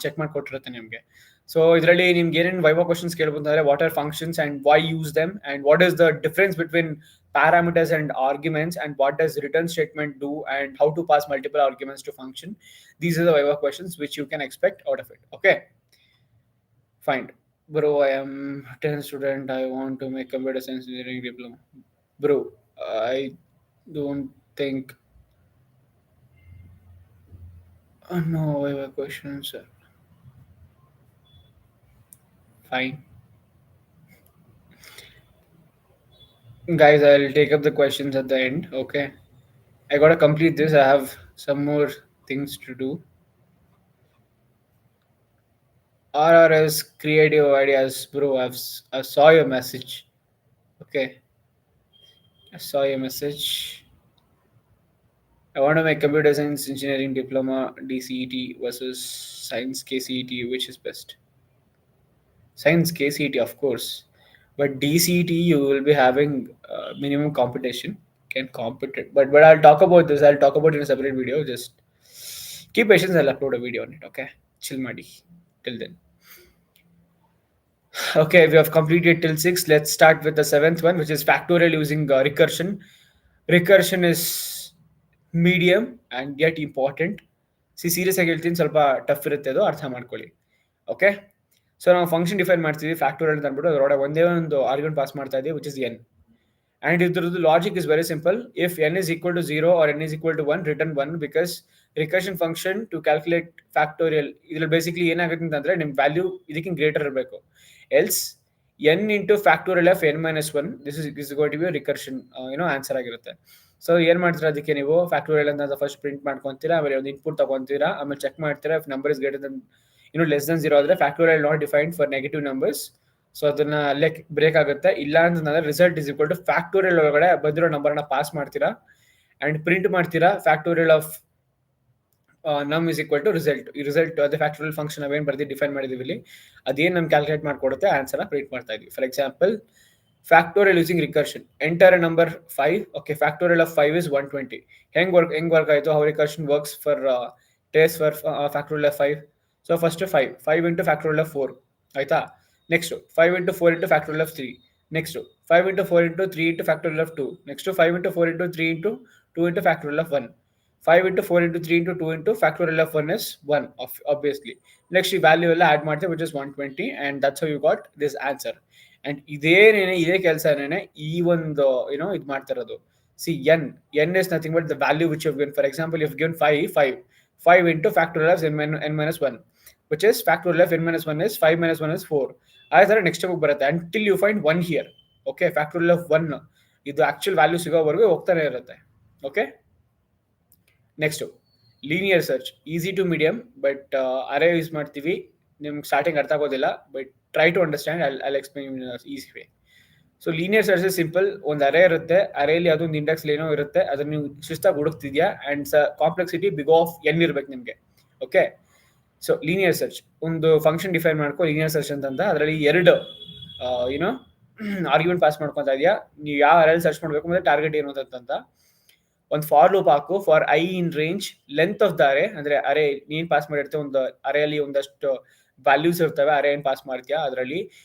ಚೆಕ್ ಮಾಡಿ ಕೊಟ್ಟಿರುತ್ತೆ ನಿಮಗೆ. ಸೊ ಇದರಲ್ಲಿ ನಿಮ್ಗೆ ಏನೇನು ವೈವಾ ಕ್ವಶನ್ಸ್ ಕೇಳ್ಬೋದು ಅಂದ್ರೆ, what are functions and why use them and what is the difference between parameters and arguments and what does return statement do and how to pass multiple arguments to function. These are the viva questions which you can expect out of it. Okay, fine. Bro, I am 10th student. I want to make computer science engineering diploma. Bro, I don't think no viva questions, sir. Fine. Guys, I'll take up the questions at the end. Okay, I gotta complete this. I have some more things to do. RRS creative ideas, bro. I saw your message. Okay, I saw your message. I want to make computer science engineering diploma DCET versus science KCET. Which is best? Science KCET, of course, but DCET you will be having minimum competition. Can compete it, but I'll talk about this. I'll talk about it in a separate video. Just keep patience. I'll upload a video on it. Okay, chill, madi. Till then. Okay, we have completed till 6. Let's start with the 7th one, which is factorial using recursion. Recursion is medium and yet important. Serious ಆಗಿ ಹೇಳ್ತೀನಿ, ಸ್ವಲ್ಪ ಟಫ್ ಇರುತ್ತೆ, ಅದು ಅರ್ಥ ಮಾಡ್ಕೊಳ್ಳಿ. ಓಕೆ, ಸೊ ನಾವು ಫಂಕ್ಷನ್ ಡಿಫೈನ್ ಮಾಡ್ತೀವಿ ಫ್ಯಾಕ್ಟೋರಿಯಲ್ ಅಂತ ಅಂದ್ಬಿಟ್ಟು ಅದರೊಳಗೆ ಒಂದೇ ಒಂದು ಆರ್ಗ್ಯುಮೆಂಟ್ ಪಾಸ್ ಮಾಡ್ತಾ ಇದೀವಿ, which is N. And the logic is very simple. If n is equal to 0 or n is equal to 1, return 1, because recursion function to calculate factorial ಇದ್ರಲ್ಲಿ ಬೇಸಿಕ್ಲಿ ಏನಾಗುತ್ತೆ ಅಂತಂದ್ರೆ ನಿಮ್ಮ ವ್ಯಾಲ್ಯೂ ಇದಕ್ಕಿಂತ ಗ್ರೇಟರ್ ಇರಬೇಕು. Else n into factorial of n minus 1, this is going to be a recursion answer ಆಗಿರುತ್ತೆ. ಸೊ ಏನ್ ಮಾಡ್ತೀರಾ, ಅದಕ್ಕೆ ನೀವು ಫ್ಯಾಕ್ಟೋರಿಯಲ್ ಅಂತ ಫಸ್ಟ್ ಪ್ರಿಂಟ್ ಮಾಡ್ಕೊಂತೀರಾ, ಆಮೇಲೆ ಒಂದು ಇನ್ಪುಟ್ ತಗೊಂತೀರಾ, ಆಮೇಲೆ ಚೆಕ್ ಮಾಡ್ತೀರಾ. If number is greater Dhan less than 0 ಆದ್ರೆ factorial not defined for negative numbers. So ಅದನ್ನ ಅಲ್ಲೇ ಬ್ರೇಕ್ ಆಗುತ್ತೆ. ಇಲ್ಲ ಅಂತಂದ್ರೆ result is equal two factorial ಒಳಗಡೆ ಬಂದಿರೋ ನಂಬರ್ನ ಪಾಸ್ ಮಾಡ್ತೀರಾ ಅಂಡ್ ಪ್ರಿಂಟ್ ಮಾಡ್ತೀರಾ. ಫ್ಯಾಕ್ಟೋರಿಯಲ್ ಆಫ್ ನಮ್ ಇಸ್ ಈಕ್ವಲ್ ಟು ರಿಸಲ್ಟ್. ಈ ರಿಸಲ್ಟ್ ಅದೇ ಫ್ಯಾಕ್ಟೋರಿಯಲ್ ಫಂಕ್ಷನ್ ನಾವೇನು ಬರ್ದು ಡಿಫೈನ್ ಮಾಡಿದೀವಿ ಇಲ್ಲಿ, ಅದೇನು ನಮ್ಗೆ ಕ್ಯಾಲ್ಕುಲೇಟ್ ಮಾಡ್ಕೊಡುತ್ತೆ, ಆನ್ಸರ್ನ ಪ್ರಿಂಟ್ ಮಾಡ್ತಾ ಇದೀವಿ. For example, factorial using recursion, enter number 5. Okay, factorial of 5 is 120. ಹೆಂಗ್ ವರ್ಕ್ ಆಯಿತು, how recursion works for taste for factorial of 5. So first 5 into factorial of 4 ಆಯ್ತಾ. Next 5 into 4 into factorial of 3. Next 5 into 4 into 3 into factorial of 2. Next 5 into 4 into 3 into 2 into factorial of 1. 5 into 4 into 3 into 2 into factorial of 1 is 1, obviously. Next ಈ ವ್ಯಾಲ್ಯೂ ಎಲ್ಲ ಆಡ್ ಮಾಡ್ತೀವಿ, which is 120, and that's how you got this answer. And ಇದೇ ಕೆಲಸನೇ ಈ ಒಂದು ಇದು ಮಾಡ್ತಾ ಇರೋದು. See, n is nothing but the value which you've given. For example, you've given 5 into factorial of n minus 1, which is factorial of n minus 1 is 5 minus 1 is 4. ಅದೇ ಥರ ನೆಕ್ಸ್ಟ್ ಬುಕ್ ಬರುತ್ತೆ until you find 1 here. Okay, factorial of 1 ಇದು ಆಕ್ಚುಲ್ ವ್ಯಾಲ್ಯೂ ಸಿಗೋವರೆಗೂ ಹೋಗ್ತಾನೆ ಇರುತ್ತೆ. Okay, next linear search, easy to medium, but array use ಮಾಡ್ತೀವಿ. ನಿಮ್ಗೆ ಸ್ಟಾರ್ಟಿಂಗ್ ಅರ್ಥ ಆಗೋದಿಲ್ಲ, but try to understand. I explain easy way. So linear search is simple. ಒಂದು ಅರೇ ಇರುತ್ತೆ, ಅರೇಲಿ ಅದೊಂದು ಇಂಡೆಕ್ಸ್ ಏನೋ ಇರುತ್ತೆ, ಅದನ್ನ ನೀವು ಶಿಸ್ತಾಗಿ ಹುಡುಕ್ತಿದ್ಯಾ, and complexity big of N ಇರ್ಬೇಕು ನಿಮಗೆ. ಓಕೆ, ಸೊ ಲೀನಿಯರ್ ಸರ್ಚ್ ಒಂದು ಫಂಕ್ಷನ್ ಡಿಫೈನ್ ಮಾಡ್ಕೊ, ಲೀನಿಯರ್ ಸರ್ಚ್ ಅಂತ. ಅದರಲ್ಲಿ ಎರಡು ಆರ್ಗ್ಯುಮೆಂಟ್ ಪಾಸ್ ಮಾಡ್ಕೊತಾ ಇದೆಯಾ, ನೀವು ಯಾವ ಅರೇಲಿ ಸರ್ಚ್ ಮಾಡಬೇಕು ಮತ್ತೆ ಟಾರ್ಗೆಟ್ ಏನು ಅಂತ. ಒಂದು ಫಾರ್ ಲೂಪ್ ಹಾಕು, for I in range length of the array, ಅಂದ್ರೆ ಅರೇ ನೀನ್ ಪಾಸ್ ಮಾಡಿರ್ತೇವೆ, ಒಂದು ಅರೇಲಿ ಒಂದಷ್ಟು ವ್ಯಾಲ್ಯೂಸ್ ಇರ್ತವೆ, ಅರೇ ಏನ್ ಪಾಸ್ ಮಾಡ್ತೀಯಾ ಅದರಲ್ಲಿ.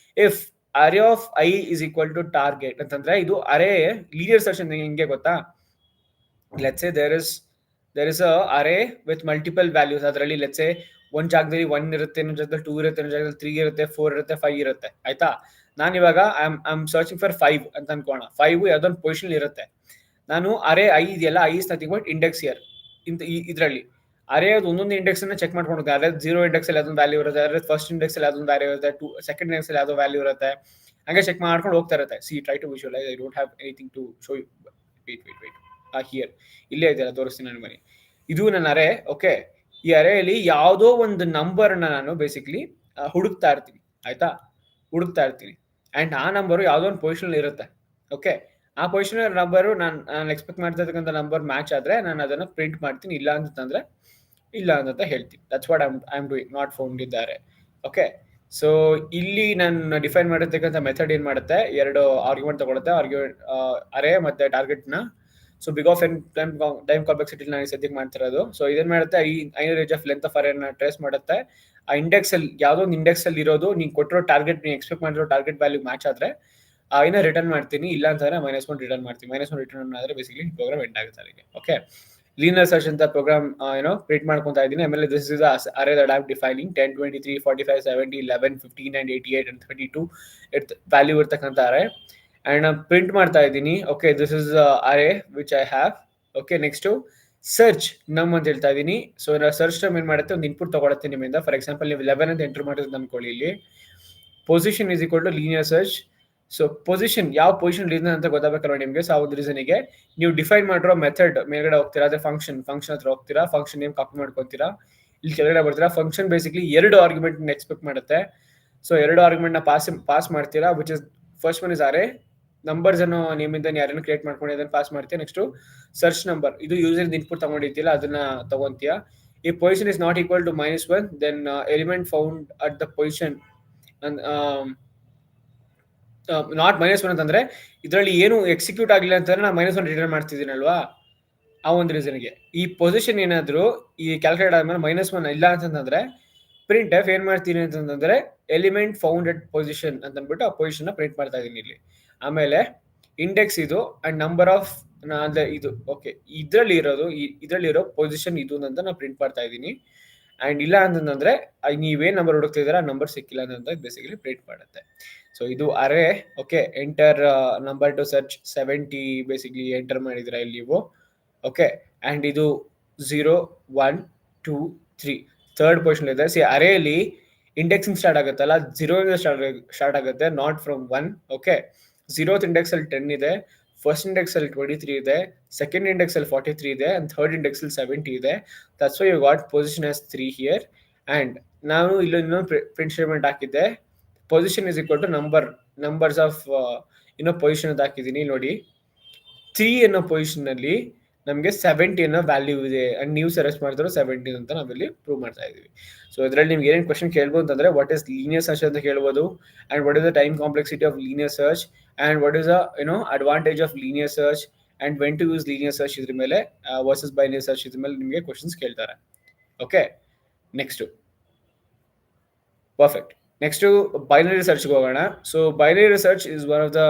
If array of I is equal to target ಅಂತಂದ್ರೆ ಇದು ಅರೇ ಲೀನಿಯರ್ ಸರ್ಚ್ ಅಂತ ಹೆಂಗೆ ಗೊತ್ತಾ? Let's say there is a array with multiple values. ಅದರಲ್ಲಿ ಲೆಟ್ಸ್ ಸೇ ಒಂದ್ ಜಾಗದಲ್ಲಿ 1 ಇರುತ್ತೆ, ಇನ್ನೊಂದು ಜಾಗದಲ್ಲಿ 2 ಇರುತ್ತೆ, ಇನ್ನೊಂದು ಜಾಗದಲ್ಲಿ 3 ಇರುತ್ತೆ, 4 ಇರುತ್ತೆ, 5 ಇರುತ್ತೆ. ಆಯ್ತಾ? ನಾನು ಇವಾಗ ಐ ಆಮ್ ಸರ್ಚಿಂಗ್ ಫಾರ್ 5 ಅಂತ ಅನ್ಕೋಣ. 5 ಯಾವ್ದೊಂದು ಪೊಸಿಷನ್ ಇರುತ್ತೆ. ನಾನು ಅರೇ ಐ ಇದೆಯಲ್ಲ, I is nothing but index year. ಇದರಲ್ಲಿ ಅರೇ ಅದು ಒಂದೊಂದು ಇಂಡೆಕ್ಸ್ ಅನ್ನ ಚೆಕ್ ಮಾಡ್ಕೊಂಡು, ಅರೆ 0 ಇಂಡೆಕ್ಸ್ ಅಲ್ಲಿ ಅದೊಂದು ವ್ಯಾಲ್ಯೂ ಇರುತ್ತೆ, ಅರೆ ಫಸ್ಟ್ ಇಂಡೆಕ್ಸ್ ಅಲ್ಲಿ ಅದೊಂದು ವ್ಯಾಲ್ಯೂ ಇರುತ್ತೆ, ಸೆಕೆಂಡ್ ಇಂಡೆಕ್ಸ್ ಅಲ್ಲಿ ಯಾವ್ದೋ ವ್ಯಾಲ್ಯೂ ಇರುತ್ತೆ, ಹಂಗೆ ಚೆಕ್ ಮಾಡ್ಕೊಂಡು ಹೋಗ್ತಾ ಇರುತ್ತೆ. See try to visualise. I don't have anything to show you. Wait here, ಇಲ್ಲೇ ಇದೆಯಲ್ಲ, ತೋರಿಸ್ತೀನಿ ನಾನು ಬನ್ನಿ. ಇದು ನನ್ನ ಅರೇ. ಓಕೆ, ಈ ಅರೇಲಿ ಯಾವುದೋ ಒಂದು ನಂಬರ್ನ ನಾನು ಬೇಸಿಕ್ಲಿ ಹುಡುಕ್ತಾ ಇರ್ತೀನಿ. ಆಯ್ತಾ? ಹುಡುಕ್ತಾ ಇರ್ತೀನಿ, ಅಂಡ್ ಆ ನಂಬರು ಯಾವುದೋ ಒಂದು ಪೊಸಿಷನ್ ಇರುತ್ತೆ. ಓಕೆ, ಆ ಪೊಸಿಷನ್ ನಂಬರು ನಾನು ಎಕ್ಸ್ಪೆಕ್ಟ್ ಮಾಡ್ತಾ ಇರ್ತಕ್ಕಂಥ ನಂಬರ್ ಮ್ಯಾಚ್ ಆದ್ರೆ ನಾನು ಅದನ್ನ ಪ್ರಿಂಟ್ ಮಾಡ್ತೀನಿ, ಇಲ್ಲ ಅಂತಂದ್ರೆ ಇಲ್ಲ ಅಂತ ಹೇಳ್ತೀನಿ. That's what I am doing, not found ಇದ್ದಾರೆ. ಓಕೆ, ಸೊ ಇಲ್ಲಿ ನಾನು ಡಿಫೈನ್ ಮಾಡಿರ್ತಕ್ಕಂಥ ಮೆಥಡ್ ಏನ್ ಮಾಡುತ್ತೆ, ಎರಡು ಆರ್ಗ್ಯುಮೆಂಟ್ ತಗೊಳುತ್ತೆ, ಆರ್ಗ್ಯುಮೆಂಟ್ ಅರೇ ಮತ್ತೆ ಟಾರ್ಗೆಟ್ ನ. So big of n time complexity ನಾನು ಸದ್ಯಕ್ಕೆ ಮಾಡ್ತಿರೋದು. ಸೊ ಇದೇನ್ ಮಾಡುತ್ತೆ, ಈ inner range of length of array ನ ಟ್ರೇಸ್ ಮಾಡುತ್ತೆ. ಆ ಇಂಡೆಕ್ಸ್ ಅಲ್ಲಿ ಯಾವ್ದೋ ಒಂದು ಇಂಡೆಕ್ಸ್ ಅಲ್ಲಿ ಇರೋದು ನೀನ್ ಕೊಟ್ಟಿರೋ ಟಾರ್ಗೆಟ್, ನೀನ್ ಎಕ್ಸ್ಪೆಕ್ಟ್ ಮಾಡಿರೋ ಟಾರ್ಗೆಟ್ ವ್ಯಾಲ್ಯೂ ಮ್ಯಾಚ್ ಆದ್ರೆ ಐನ ರಿಟರ್ನ್ ಮಾಡ್ತೀನಿ, ಇಲ್ಲ ಅಂತಂದ್ರೆ -1 ರಿಟರ್ನ್ ಮಾಡ್ತೀನಿ. -1 ರಿಟರ್ನ್ ಆದ್ರೆ ಬೇಸಿಕಲಿ ಪ್ರೋಗ್ರಾಮ್ ಎಂಡ್ ಆಗುತ್ತೆ ಅಲ್ಲಿಗೆ. ಓಕೆ, ಲೀನಿಯರ್ ಸರ್ಚ್ ಅಂತ ಪ್ರೋಗ್ರಾಮ್ ಪ್ರಿಂಟ್ ಮಾಡ್ಕೊಂತಾ ಇದ್ದೀನಿ. ಆಮೇಲೆ this is array that I am defining 10 23 45 70 11 15 and 88 and 32 value ಇರ್ತಕ್ಕಂಥ ಅರೇ, ಅಂಡ್ ನಾನು ಪ್ರಿಂಟ್ ಮಾಡ್ತಾ ಇದ್ದೀನಿ. Okay, this is array which I have. Okay, next search ನಮ್ ಅಂತ ಹೇಳ್ತಾ ಇದ್ದೀನಿ. ಸೊ ಸರ್ಚ್ ಟರ್ಮ್ ಏನ್ ಮಾಡುತ್ತೆ, ಒಂದು ಇನ್ಪುಟ್ ತಗೊಳುತ್ತೆ ನಿಮ್ಮಿಂದ. ಫಾರ್ ಎಕ್ಸಾಂಪಲ್ ನೀವು 11 ಅಂತ ಎಂಟರ್ ಮಾಡಿದ್ರೆ ಅನ್ಕೊಳ್ಳಿ, ಇಲ್ಲಿ position is equal to linear search. So position ಯಾವ ಪೊಸಿಷನ್ ರೀಸನ್ ಅಂತ ಗೊತ್ತಾಗಬೇಕಲ್ಲ ನಿಮಗೆ. ಸೊ ಆ ಒಂದು ರೀಸನ್ಗೆ ನೀವು ಡಿಫೈನ್ ಮಾಡಿರೋ ಮೆಥಡ್ ಮೇಲ್ಗಡೆ ಹೋಗ್ತೀರಾ, ಅದೇ ಫಂಕ್ಷನ್ ಹತ್ರ ಹೋಗ್ತೀರಾ, ಫಂಕ್ಷನ್ ನೇಮ್ ಕಾಪಿ ಮಾಡ್ಕೊತೀರಾ, ಇಲ್ಲಿ ಕೆಳಗಡೆ ಬರ್ತೀರಾ. ಫಂಕ್ಷನ್ ಬೇಸಿಕ್ಲಿ ಎರಡು ಆರ್ಗ್ಯುಮೆಂಟ್ ಎಕ್ಸ್ಪೆಕ್ಟ್ ಮಾಡುತ್ತೆ. ಸೊ ಎರಡು ಆರ್ಗ್ಯುಮೆಂಟ್ ನ ಪಾಸ್ ಮಾಡ್ತೀರಾ, which is first one is array numbers ಅನ್ನೋ ನೇಮಿಂದ ಯಾರನ್ನು ಕ್ರಿಯೇಟ್ ಮಾಡ್ಕೊಂಡು ಅದನ್ನ ಪಾಸ್ ಮಾಡ್ತೀಯ. ನೆಕ್ಸ್ಟ್ ಸರ್ಚ್ ನಂಬರ್, ಇದು ಯೂಸರ್ ಇನ್ಪುಟ್ ತಗೊಂಡಿರ್ತಿಲ್ಲ, ಅದನ್ನ ತಗೊಂತೀಯ. ಈ position is not equal to -1, then element found at the position. Not -1 ಅಂತಂದ್ರೆ ಇದರಲ್ಲಿ ಏನು ಎಕ್ಸಿಕ್ಯೂಟ್ ಆಗಿಲ್ಲ ಅಂತಂದ್ರೆ ನಾನು -1 ರಿಟರ್ನ್ ಮಾಡ್ತಿದ್ದೀನಲ್ವಾ, ಆ ಒಂದು ರೀಸನ್ಗೆ. ಈ ಪೊಸಿಷನ್ ಏನಾದ್ರು ಈ ಕ್ಯಾಲ್ಕುಲೇಟ್ ಆದ್ಮೇಲೆ -1 ಇಲ್ಲ ಅಂತಂದ್ರೆ ಪ್ರಿಂಟ್ ಎಫ್ ಏನ್ ಮಾಡ್ತೀನಿ ಅಂತಂದ್ರೆ ಎಲಿಮೆಂಟ್ ಫೌಂಡ್ ಅಟ್ ಪೊಸಿಷನ್ ಅಂತ ಅಂದ್ಬಿಟ್ಟು ಆ ಪೊಸಿಷನ್ ನ ಪ್ರಿಂಟ್ ಮಾಡ್ತಾ ಇದೀನಿ ಇಲ್ಲಿ. ಆಮೇಲೆ ಇಂಡೆಕ್ಸ್ ಇದು ಅಂಡ್ ನಂಬರ್ ಆಫ್ ಅಂದ್ರೆ ಇದು. ಓಕೆ, ಇದ್ರಲ್ಲಿರೋ ಪೊಸಿಷನ್ ಇದು ಅಂತ ನಾನು ಪ್ರಿಂಟ್ ಮಾಡ್ತಾ ಇದ್ದೀನಿ. ಅಂಡ್ ಇಲ್ಲ ಅಂತಂದ್ರೆ ನೀವೇನ್ ನಂಬರ್ ಹುಡುಕ್ತಿದ್ದೀರಾ ಆ ನಂಬರ್ ಸಿಕ್ಕಿಲ್ಲ ಅಂತ ಬೇಸಿಕಲಿ ಪ್ರಿಂಟ್ ಮಾಡುತ್ತೆ. ಸೊ ಇದು array. Okay, enter number to search 70 basically enter ಮಾಡಿದ್ರೆ ಇಲ್ಲಿ ನೀವು. ಓಕೆ, ಅಂಡ್ ಇದು 0 1 2 3 ಥರ್ಡ್ ಪೊಸಿಷನ್ ಇದೆ. ಸಿ ಅರೇಲಿ ಇಂಡೆಕ್ಸಿಂಗ್ ಸ್ಟಾರ್ಟ್ ಆಗುತ್ತಲ್ಲ, 0 ಇಂದ ಸ್ಟಾರ್ಟ್ ಆಗುತ್ತೆ, not from 1. Okay, 0th index ಅಲ್ಲಿ 10 ಇದೆ, ಫಸ್ಟ್ ಇಂಡೆಕ್ಸ್ ಅಲ್ಲಿ 23 ಇದೆ, ಸೆಕೆಂಡ್ ಇಂಡೆಕ್ಸ್ ಅಲ್ಲಿ 43 ಇದೆ, ಅಂಡ್ ಥರ್ಡ್ ಇಂಡೆಕ್ಸ್ ಅಲ್ಲಿ 70 ಇದೆ. That's why you got position as 3 here. And ನಾನು ಇಲ್ಲಿ ಇನ್ನೊಂದು ಪ್ರಿಂಟ್ ಸ್ಟೇಟ್ಮೆಂಟ್ ಹಾಕಿದ್ದೆ, position is equal to numbers of position ಅಂತ ಹಾಕಿದ್ದೀನಿ. ನೋಡಿ, 3 ಅನ್ನೋ ಪೊಸಿಷನ್ ಅಲ್ಲಿ ನಮಗೆ 70 ಅನ್ನೋ ವ್ಯಾಲ್ಯೂ ಇದೆ, ಅಂಡ್ ನೀವು ಸೆಲೆಕ್ಟ್ ಮಾಡಿದ್ರು 17 ಅಂತ ನಾವಿಲ್ಲಿ ಪ್ರೂವ್ ಮಾಡ್ತಾ ಇದೀವಿ. ಸೊ ಇದರಲ್ಲಿ ನಿಮ್ಗೆ ಏನೇನು ಕ್ವಶನ್ ಕೇಳ್ಬೋದು ಅಂತಂದ್ರೆ, ವಾಟ್ ಇಸ್ ಲೀನಿಯರ್ ಸರ್ಚ್ ಅಂತ ಕೇಳ್ಬೋದು, and what is the time complexity of linear search, and what is the advantage of linear search, and when to use linear search ಇದ್ರ ಮೇಲೆ ವರ್ಸಸ್ ಬೈನರಿ ಸರ್ಚ್ ಇದ್ರ ಮೇಲೆ ನಿಮಗೆ ಕ್ವಶನ್ಸ್ ಕೇಳ್ತಾರೆ. Okay, next perfect. Next binary research ಹೋಗೋಣ. So binary research is one of the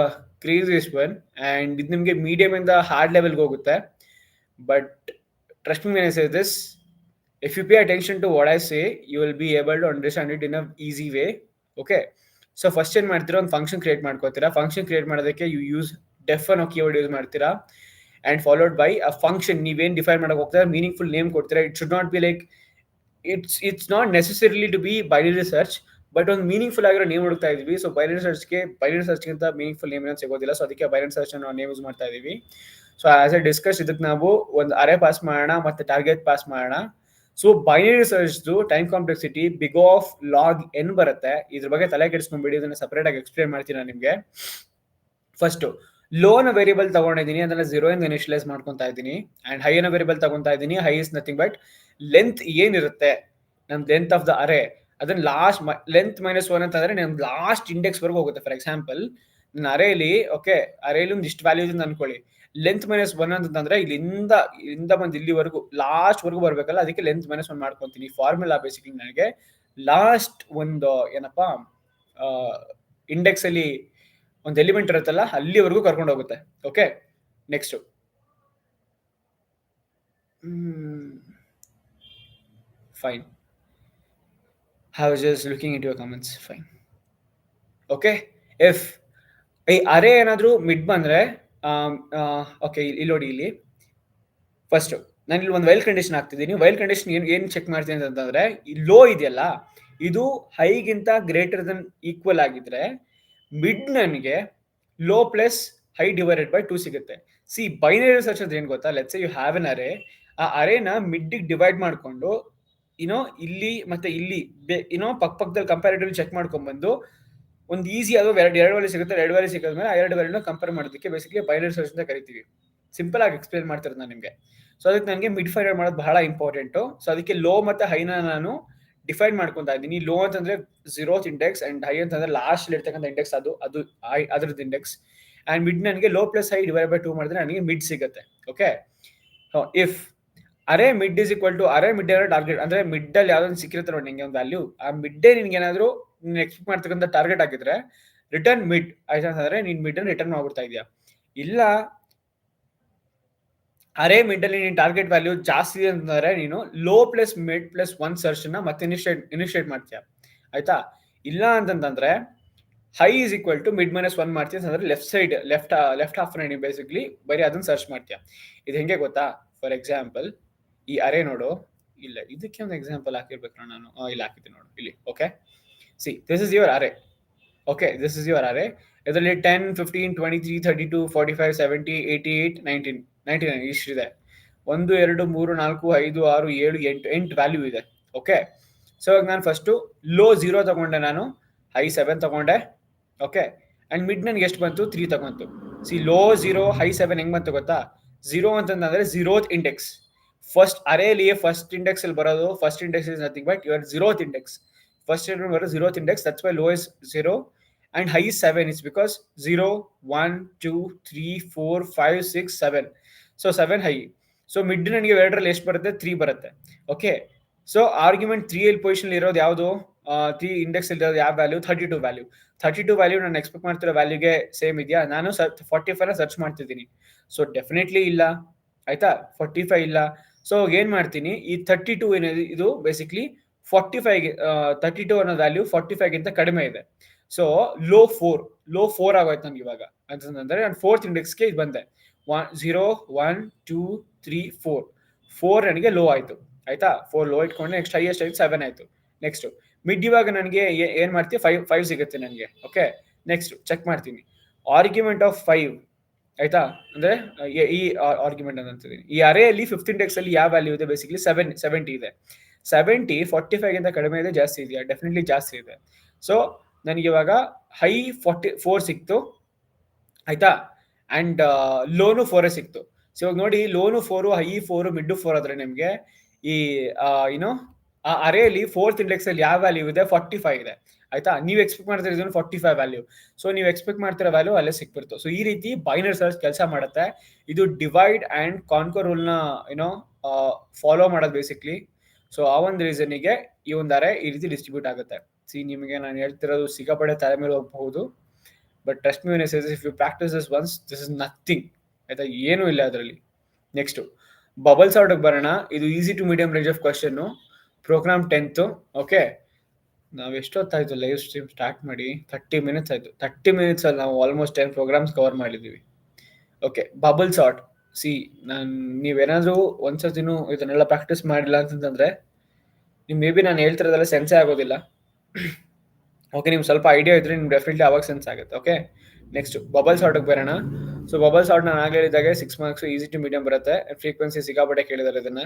craziest one, and ಇದು ನಿಮಗೆ ಮೀಡಿಯಂ ಇಂದ ಹಾರ್ಡ್ ಲೆವೆಲ್ಗೆ ಹೋಗುತ್ತೆ. But trust me when I say this, if you pay attention to what I say, you will be able to understand it in a easy way. Okay, so first ಏನು ಮಾಡ್ತೀರಾ, ಒಂದು ಫಂಕ್ಷನ್ ಕ್ರಿಯೇಟ್ ಮಾಡ್ಕೋತೀರಾ. ಫಂಕ್ಷನ್ ಕ್ರಿಯೇಟ್ ಮಾಡೋದಕ್ಕೆ ಯು ಯೂಸ್ ಡೆಫ್ ಅನ್ನೋ ಕೀವರ್ಡ್ ಯೂಸ್ ಮಾಡ್ತೀರಾ, and followed by a function. ನೀವೇನು ಡಿಫೈನ್ ಮಾಡಕ್ಕೆ ಹೋಗ್ತೀರಾ, ಮೀನಿಂಗ್ಫುಲ್ ನೇಮ್ ಕೊಡ್ತೀರಾ. It should not be like, it's not necessarily to be binary search, but ಒಂದು ಮೀನಿಂಗ್ಫುಲ್ ಆಗಿರೋ ನೇಮ್ ಹುಡುಕ್ತಾ ಇದೀವಿ. ಸೊ ಬೈನರಿ ಸರ್ಚ್ಗಿಂತ ಮೀನಿಂಗ್ಫುಲ್ ನೇಮ್ ಏನೋ ಸಿಗೋದಿಲ್ಲ. ಸೊ ಅದಕ್ಕೆ ಬೈನರಿ ಸರ್ಚ್ ನಾವು ನೇಮ್ ಯೂಸ್ ಮಾಡ್ತಾ ಇದೀವಿ. ಸೊ ಆಸ್ ಎ ಡಿಸ್ಕಸ್, ಇದಕ್ಕೆ ನಾವು ಒಂದು ಅರೆ ಪಾಸ್ ಮಾಡೋಣ ಮತ್ತೆ ಟಾರ್ಗೆಟ್ ಪಾಸ್ ಮಾಡೋಣ. ಸೊ ಬೈನರಿ ಸರ್ಚ್ದು time complexity big of log N ಬರುತ್ತೆ. ಇದ್ರ ಬಗ್ಗೆ ತಲೆ ಕೆಡಿಸ್ಕೊಂಡ್ಬಿಡಿ, ಇದನ್ನ ಸಪರೇಟ್ ಆಗಿ ಎಕ್ಸ್ಪ್ಲೇನ್ ಮಾಡ್ತೀನಿ ನಾನು ನಿಮಗೆ. ಫಸ್ಟ್ ಲೋನ ವೇರಿಯಬಲ್ ತಗೊಂಡಿದ್ದೀನಿ, ಅದನ್ನ 0 ಇಂದ ಇನಿಷಿಯಲೈಸ್ ಮಾಡ್ಕೊತಾ ಇದ್ದೀನಿ. ಅಂಡ್ ಹೈ ಅನ್ನ ವೇರಿಯಬಲ್ ತಗೊಂತಾ ಇದ್ದೀನಿ. High is nothing but length ಏನಿರುತ್ತೆ, ನಮ್ ಲೆಂತ್ ಆಫ್ ದ ಅರೆ, ಅದನ್ನ ಲಾಸ್ಟ್ ಲೆಂತ್ -1 ಅಂತಂದ್ರೆ ನಮ್ ಲಾಸ್ಟ್ ಇಂಡೆಕ್ಸ್ ವರೆಗೂ ಹೋಗುತ್ತೆ. ಫಾರ್ ಎಕ್ಸಾಂಪಲ್, ನನ್ನ ಅರೆಯಲ್ಲಿ ಅರೆಯಲ್ಲಿ ಒಂದು ಇಷ್ಟು ವ್ಯಾಲ್ಯೂಸ್ ಅಂತ ಅನ್ಕೊಳ್ಳಿ. ಲೆಂತ್ -1 ಅಂತಂದ್ರೆ ಇಲ್ಲಿಂದ ಬಂದು ಇಲ್ಲಿವರೆಗೂ ಲಾಸ್ಟ್ ವರೆಗೂ ಬರ್ಬೇಕಲ್ಲ, ಅದಕ್ಕೆ ಲೆಂತ್ -1 ಮಾಡ್ಕೊಂತೀನಿ. ಫಾರ್ಮುಲಾ ಬೇಸಿಕಲಿ ನನಗೆ ಲಾಸ್ಟ್ ಒಂದು ಏನಪ್ಪಾ ಇಂಡೆಕ್ಸ್ ಅಲ್ಲಿ ಒಂದು ಎಲಿಮೆಂಟ್ ಇರುತ್ತಲ್ಲ, ಅಲ್ಲಿವರೆಗೂ ಕರ್ಕೊಂಡು ಹೋಗುತ್ತೆ. Okay, next fine. I was just looking into your comments. Fine. Okay, if ಈ ಅರೆ ಏನಾದರೂ ಮಿಡ್ ಬಂದ್ರೆ, ಓಕೆ ಇಲ್ಲಿ ನೋಡಿ, ಇಲ್ಲಿ ಫಸ್ಟ್ ನಾನು ಇಲ್ಲಿ ಒಂದು ವೈಲ್ ಕಂಡೀಷನ್ ಹಾಕ್ತಿದ್ದೀನಿ. ವೈಲ್ ಕಂಡೀಷನ್ ಏನು ಚೆಕ್ ಮಾಡ್ತೀನಿ ಅಂತಂದ್ರೆ, ಈ ಲೋ ಇದೆಯಲ್ಲ, ಇದು ಹೈಗಿಂತ ಗ್ರೇಟರ್ ದನ್ ಈಕ್ವಲ್ ಆಗಿದ್ರೆ ಮಿಡ್ ನನಗೆ low plus high divided by 2 ಸಿಗುತ್ತೆ. ಸಿ ಬೈನರಿ ಸರ್ಚ್ ಅಂದ್ರೆ ಏನು ಗೊತ್ತಾ, let's say you have an array, ಆ ಅರೆನ ಮಿಡ್ಡಿಗೆ ಡಿವೈಡ್ ಮಾಡ್ಕೊಂಡು ಇಲ್ಲಿ ಮತ್ತೆ ಇಲ್ಲಿ ಪಕ್ಕದಲ್ಲಿ ಕಂಪ್ಯಾರಿಟಿವ್ಲಿ ಚೆಕ್ ಮಾಡ್ಕೊಂಡ್ಬಂದು ಒಂದು ಈಸಿ ಅದು ಎರಡು ವ್ಯಾಲ್ಯೂ ಸಿಗುತ್ತೆ. ಎರಡು ವ್ಯಾಲ್ಯೂ ಸಿಕ್ಕಿದ್ಮೇಲೆ ಆ ಎರಡು ವ್ಯಾಲ್ಯೂನ ಕಂಪೇರ್ ಮಾಡೋದಕ್ಕೆ ಬೇಸಿಕಲಿ ಬೈನರಿ ಸರ್ಚ್ ಅಂತ ಕರಿತೀವಿ. ಸಿಂಪಲ್ ಆಗಿ ಎಕ್ಸ್ಪ್ಲೇನ್ ಮಾಡ್ತಿರೋದು ನಾನು ನಿಮಗೆ. ಸೊ ಅದಕ್ಕೆ ನನಗೆ ಮಿಡ್ ಫೈಂಡ್ ಮಾಡೋದು ಬಹಳ ಇಂಪಾರ್ಟೆಂಟು. ಸೊ ಅದಕ್ಕೆ ಲೋ ಮತ್ತೆ ಹೈನ ನಾನು ಡಿಫೈನ್ ಮಾಡ್ಕೊಂತಾ ಇದ್ದೀನಿ. ಲೋ ಅಂತಂದ್ರೆ 0th ಇಂಡೆಕ್ಸ್, ಅಂಡ್ ಹೈ ಅಂತಂದ್ರೆ ಲಾಸ್ಟ್ ಇರ್ತಕ್ಕಂಥ ಇಂಡೆಕ್ಸ್, ಅದು ಅದ್ರದ್ದು ಇಂಡೆಕ್ಸ್. ಅಂಡ್ ಮಿಡ್ ನನಗೆ low plus high divide by 2 ಮಾಡಿದ್ರೆ ನನಗೆ ಮಿಡ್ ಸಿಗುತ್ತೆ. ಓಕೆ, ಇಫ್ ಅರೆ ಮಿಡ್ ಇಸ್ ಈಕ್ವಲ್ ಟು ಅರೆ ಮಿಡ್ ಟಾರ್ಗೆಟ್, ಅಂದ್ರೆ ಮಿಡ್ ಅಲ್ಲಿ ಯಾವ್ದೊಂದು ಸಿಕ್ಕಿರುತ್ತೆ ನೋಡಿ ನಿಂಗೆ ಒಂದು ವ್ಯಾಲ್ಯೂ, ಆ ಮಿಡ್ಡೇ ನಿನ್ಗೆ ಏನಾದ್ರು ನೀನು ಎಕ್ಸ್ಪೆಕ್ಟ್ ಮಾಡ್ತಕ್ಕಂಥ ಟಾರ್ಗೆಟ್ ಆಗಿದ್ರೆ ರಿಟರ್ನ್ ಮಿಡ್ ಆಯ್ತಾ ಅಂತಂದ್ರೆ ನೀನ್ ಮಿಡ್ ಅನ್ನು ರಿಟರ್ನ್ ಮಾಡ್ಬಿಡ್ತಾ ಇದೆಯಾ. ಇಲ್ಲ ಅರೆ ಮಿಡ್ ಅಲ್ಲಿ ನೀನ್ ಟಾರ್ಗೆಟ್ ವ್ಯಾಲ್ಯೂ ಜಾಸ್ತಿ ಇದೆ ಅಂತಂದ್ರೆ ನೀನು low plus mid plus 1 search ನ ಮತ್ತೆ ಇನಿಷಿಯೇಟ್ ಮಾಡ್ತೀಯ, ಆಯ್ತಾ. ಇಲ್ಲ ಅಂತಂದ್ರೆ high is equal to mid -1 ಮಾಡ್ತೀಯ ಅಂತಂದ್ರೆ ಲೆಫ್ಟ್ ಸೈಡ್ ಲೆಫ್ಟ್ ಹಾಫ್ ನೀನು ಬೇಸಿಕ್ಲಿ ಬರೀ ಅದನ್ನ ಸರ್ಚ್ ಮಾಡ್ತೀಯ. ಇದು ಹೆಂಗೆ ಗೊತ್ತಾ, ಫಾರ್ ಎಕ್ಸಾಂಪಲ್ ಈ ಅರೆ ನೋಡು, ಇಲ್ಲ ಇದಕ್ಕೆ ಒಂದು ಎಕ್ಸಾಂಪಲ್ ಹಾಕಿರ್ಬೇಕು ನಾನು, ಇಲ್ಲಿ ಹಾಕಿದ್ದೀನಿ ನೋಡು ಇಲ್ಲಿ. Okay, see this is your ಅರೆ. ಓಕೆ, ದಿಸ್ ಇಸ್ ಯುವರ್ ಅರೆ. ಇದರಲ್ಲಿ 10, 15, 23, 32, 45, 70, 88, 99 ಇಷ್ಟಿದೆ. 1, 2, 3, 4, 5, 6, 7, 8 ವ್ಯಾಲ್ಯೂ ಇದೆ. ಓಕೆ, ಸೊ ಇವಾಗ ನಾನು ಫಸ್ಟು ಲೋ 0 ತಗೊಂಡೆ, ನಾನು ಹೈ 7 ತಗೊಂಡೆ. ಓಕೆ, ಅಂಡ್ ಮಿಡ್ ನನಗೆ ಎಷ್ಟು ಬಂತು, 3 ತಗೊಂತು. ಸಿ ಲೋ 0 ಹೈ 7 ಹೆಂಗ್ ಬಂತು ಗೊತ್ತಾ, 0 ಅಂತಂದ್ರೆ 0th ಇಂಡೆಕ್ಸ್. ಫಸ್ಟ್ ಅರೇಲಿ ಫಸ್ಟ್ ಇಂಡೆಕ್ಸ್ ಅಲ್ಲಿ ಬರೋದು, first index is nothing but your 0th index. First ಬರೋದು 0th index, that's why low is 0 and high is 7. It's because 0, 1, 2, 3, 4, 5, 6, 7. So 7 high. So mid ನನಗೆ ಎರಡರಲ್ಲಿ ಎಷ್ಟು ಬರುತ್ತೆ, 3 ಬರುತ್ತೆ. ಓಕೆ, ಸೊ ಆರ್ಗ್ಯುಮೆಂಟ್ 3 ಅಲ್ಲಿ ಪೊಸಿಷನ್ ಇರೋದು ಯಾವುದು, 3 ಇಂಡೆಕ್ಸ್ ಇರೋದು ಯಾವ ವ್ಯಾಲ್ಯೂ, 32 ವ್ಯಾಲ್ಯೂ. 32 ವ್ಯಾಲ್ಯೂ ನಾನು ಎಕ್ಸ್ಪೆಕ್ಟ್ ಮಾಡ್ತಿರೋ ವ್ಯಾಲ್ಯೂಗೆ ಸೇಮ್ ಇದೆಯಾ. ನಾನು 45 ಸರ್ಚ್ ಮಾಡ್ತಿದ್ದೀನಿ. ಸೊ ಡೆಫಿನೆಟ್ಲಿ ಇಲ್ಲ, ಆಯ್ತಾ. 45 ಇಲ್ಲ. ಸೊ ಏನ್ ಮಾಡ್ತೀನಿ, ಈ 32 ಏನಿದೆ ಇದು ಬೇಸಿಕ್ಲಿ 45 32 ಅನ್ನೋ ವ್ಯಾಲ್ಯೂ 45 ಗಿಂತ ಕಡಿಮೆ ಇದೆ. ಸೊ ಲೋ 4 ಆಗೋಯ್ತು ನನ್ಗೆ ಇವಾಗ ಅಂತಂದ್ರೆ ನಾನು 4th ಇಂಡೆಕ್ಸ್ಗೆ ಇದು ಬಂದೆ. 0, 1, 2, 3, 4 ನನಗೆ ಲೋ ಆಯ್ತು, ಆಯ್ತಾ. 4 ಲೋ ಇಟ್ಕೊಂಡೆ. ನೆಕ್ಸ್ಟ್ ಹೈಯೆಸ್ಟ್ ಆಯ್ತು 7 ಆಯ್ತು. ನೆಕ್ಸ್ಟ್ ಮಿಡ್ ಇವಾಗ ನನಗೆ ಏನ್ ಮಾಡ್ತೀವಿ, 5 ಸಿಗುತ್ತೆ ನನಗೆ. ಓಕೆ, ನೆಕ್ಸ್ಟ್ ಚೆಕ್ ಮಾಡ್ತೀನಿ ಆರ್ಗ್ಯುಮೆಂಟ್ ಆಫ್ 5, ಆಯ್ತಾ. ಅಂದ್ರೆ ಈ ಆರ್ಗ್ಯುಮೆಂಟ್ ಅಂತಿದ್ದೀನಿ. ಈ ಅರೆಯಲ್ಲಿ 5th ಇಂಡೆಕ್ಸ್ ಅಲ್ಲಿ ಯಾವ ವ್ಯಾಲ್ಯೂ ಇದೆ, ಬೇಸಿಕ್ಲಿ 70 ಇದೆ. 70 45 ಗಿಂತ ಕಡಿಮೆ ಇದೆ, ಜಾಸ್ತಿ ಇದೆಯಾ, ಡೆಫಿನೆಟ್ಲಿ ಜಾಸ್ತಿ ಇದೆ. ಸೊ ನನಗೆ ಇವಾಗ ಹೈ 44 ಸಿಕ್ತು, ಆಯ್ತಾ. ಅಂಡ್ ಲೋನು 4 ಸಿಕ್ತು. ಸೊ ಇವಾಗ ನೋಡಿ, ಲೋನು 4, ಹೈ 4, ಮಿಡ್ 4 ಆದ್ರೆ ನಿಮ್ಗೆ ಈ ಆ ಅರೆಯಲ್ಲಿ 4th ಇಂಡೆಕ್ಸ್ ಅಲ್ಲಿ ಯಾವ ವ್ಯಾಲ್ಯೂ ಇದೆ, 45 ಇದೆ, ಆಯ್ತಾ. ನೀವು ಎಕ್ಸ್ಪೆಕ್ಟ್ ಮಾಡ್ತಿರೋದು 45 ವ್ಯಾಲ್ಯೂ. ಸೊ ನೀವು ಎಕ್ಸ್ಪೆಕ್ಟ್ ಮಾಡ್ತಿರೋ ವ್ಯಾಲ್ಯೂ ಅಲ್ಲೇ ಸಿಕ್ಬಿಡ್ತು. ಸೊ ಈ ರೀತಿ ಬೈನರಿ ಸರ್ಚ್ ಕೆಲಸ ಮಾಡುತ್ತೆ. ಇದು ಡಿವೈಡ್ ಅಂಡ್ ಕಾನ್ಕರ್ ರೂಲ್ ನ ಫಾಲೋ ಮಾಡೋದು ಬೇಸಿಕ್ಲಿ. ಸೊ ಆ ಒಂದು ರೀಸನ್ಗೆ ಈ ಒಂದು ಅರೆ ಈ ರೀತಿ ಡಿಸ್ಟ್ರಿಬ್ಯೂಟ್ ಆಗುತ್ತೆ. ಸಿ ನಿಮಗೆ ನಾನು ಹೇಳ್ತಿರೋದು ಸಿಕ್ಕಾಪಟ್ಟೆ ತಲೆ ಮೇಲೆ ಹೋಗಬಹುದು, but trust me when I say this, if you practice this once, this is nothing, ಆಯ್ತಾ. ಏನೂ ಇಲ್ಲ ಅದರಲ್ಲಿ. ನೆಕ್ಸ್ಟ್ ಬಬಲ್ ಸಾರ್ಟ್ ಬರೋಣ. ಇದು easy to medium range of question, program 10th. Okay, ನಾವು ಎಷ್ಟೊತ್ತಾಯ್ತು ಲೈವ್ ಸ್ಟ್ರೀಮ್ ಸ್ಟಾರ್ಟ್ ಮಾಡಿ? 30 ಮಿನಿಟ್ಸ್ ಆಯ್ತು. 30 ಮಿನಿಟ್ಸ್ ಅಲ್ಲಿ ನಾವು ಆಲ್ಮೋಸ್ಟ್ 10 ಪ್ರೋಗ್ರಾಮ್ಸ್ ಕವರ್ ಮಾಡಿದ್ದೀವಿ. Okay, bubble sort. ನೀವೇನಾದ್ರೂ ಒಂದ್ಸತಿನೂ ಇದನ್ನೆಲ್ಲ ಪ್ರಾಕ್ಟೀಸ್ ಮಾಡಿಲ್ಲ ಅಂತಂದ್ರೆ ನಿಮ್ ಮೇ ಬಿ ನಾನು ಹೇಳ್ತಿರೋದೆಲ್ಲ ಸೆನ್ಸೇ ಆಗೋದಿಲ್ಲ. ಓಕೆ, ನಿಮ್ಗೆ ಸ್ವಲ್ಪ ಐಡಿಯಾ ಇದ್ರೆ ನಿಮ್ಗೆ ಡೆಫಿನೆಟ್ಲಿ ಅವಾಗ ಸೆನ್ಸ್ ಆಗುತ್ತೆ. ಓಕೆ, ನೆಕ್ಸ್ಟ್ ಬಬಲ್ ಸಾರ್ಟ್ಗೆ ಬರೋಣ. ಸೊ ಬಬಲ್ ಸಾರ್ಟ್ ನಾನು ಆಗಲೇ ಹೇಳಿದಾಗೆ 6 ಮಾರ್ಕ್ಸ್ ಈಸಿ ಟು ಮೀಡಿಯಂ ಬರುತ್ತೆ. ಫ್ರೀಕ್ವೆನ್ಸಿ ಸಿಕ್ಕಾಪಟ್ಟೆ ಕೇಳಿದ್ದಾರೆ ಇದನ್ನ.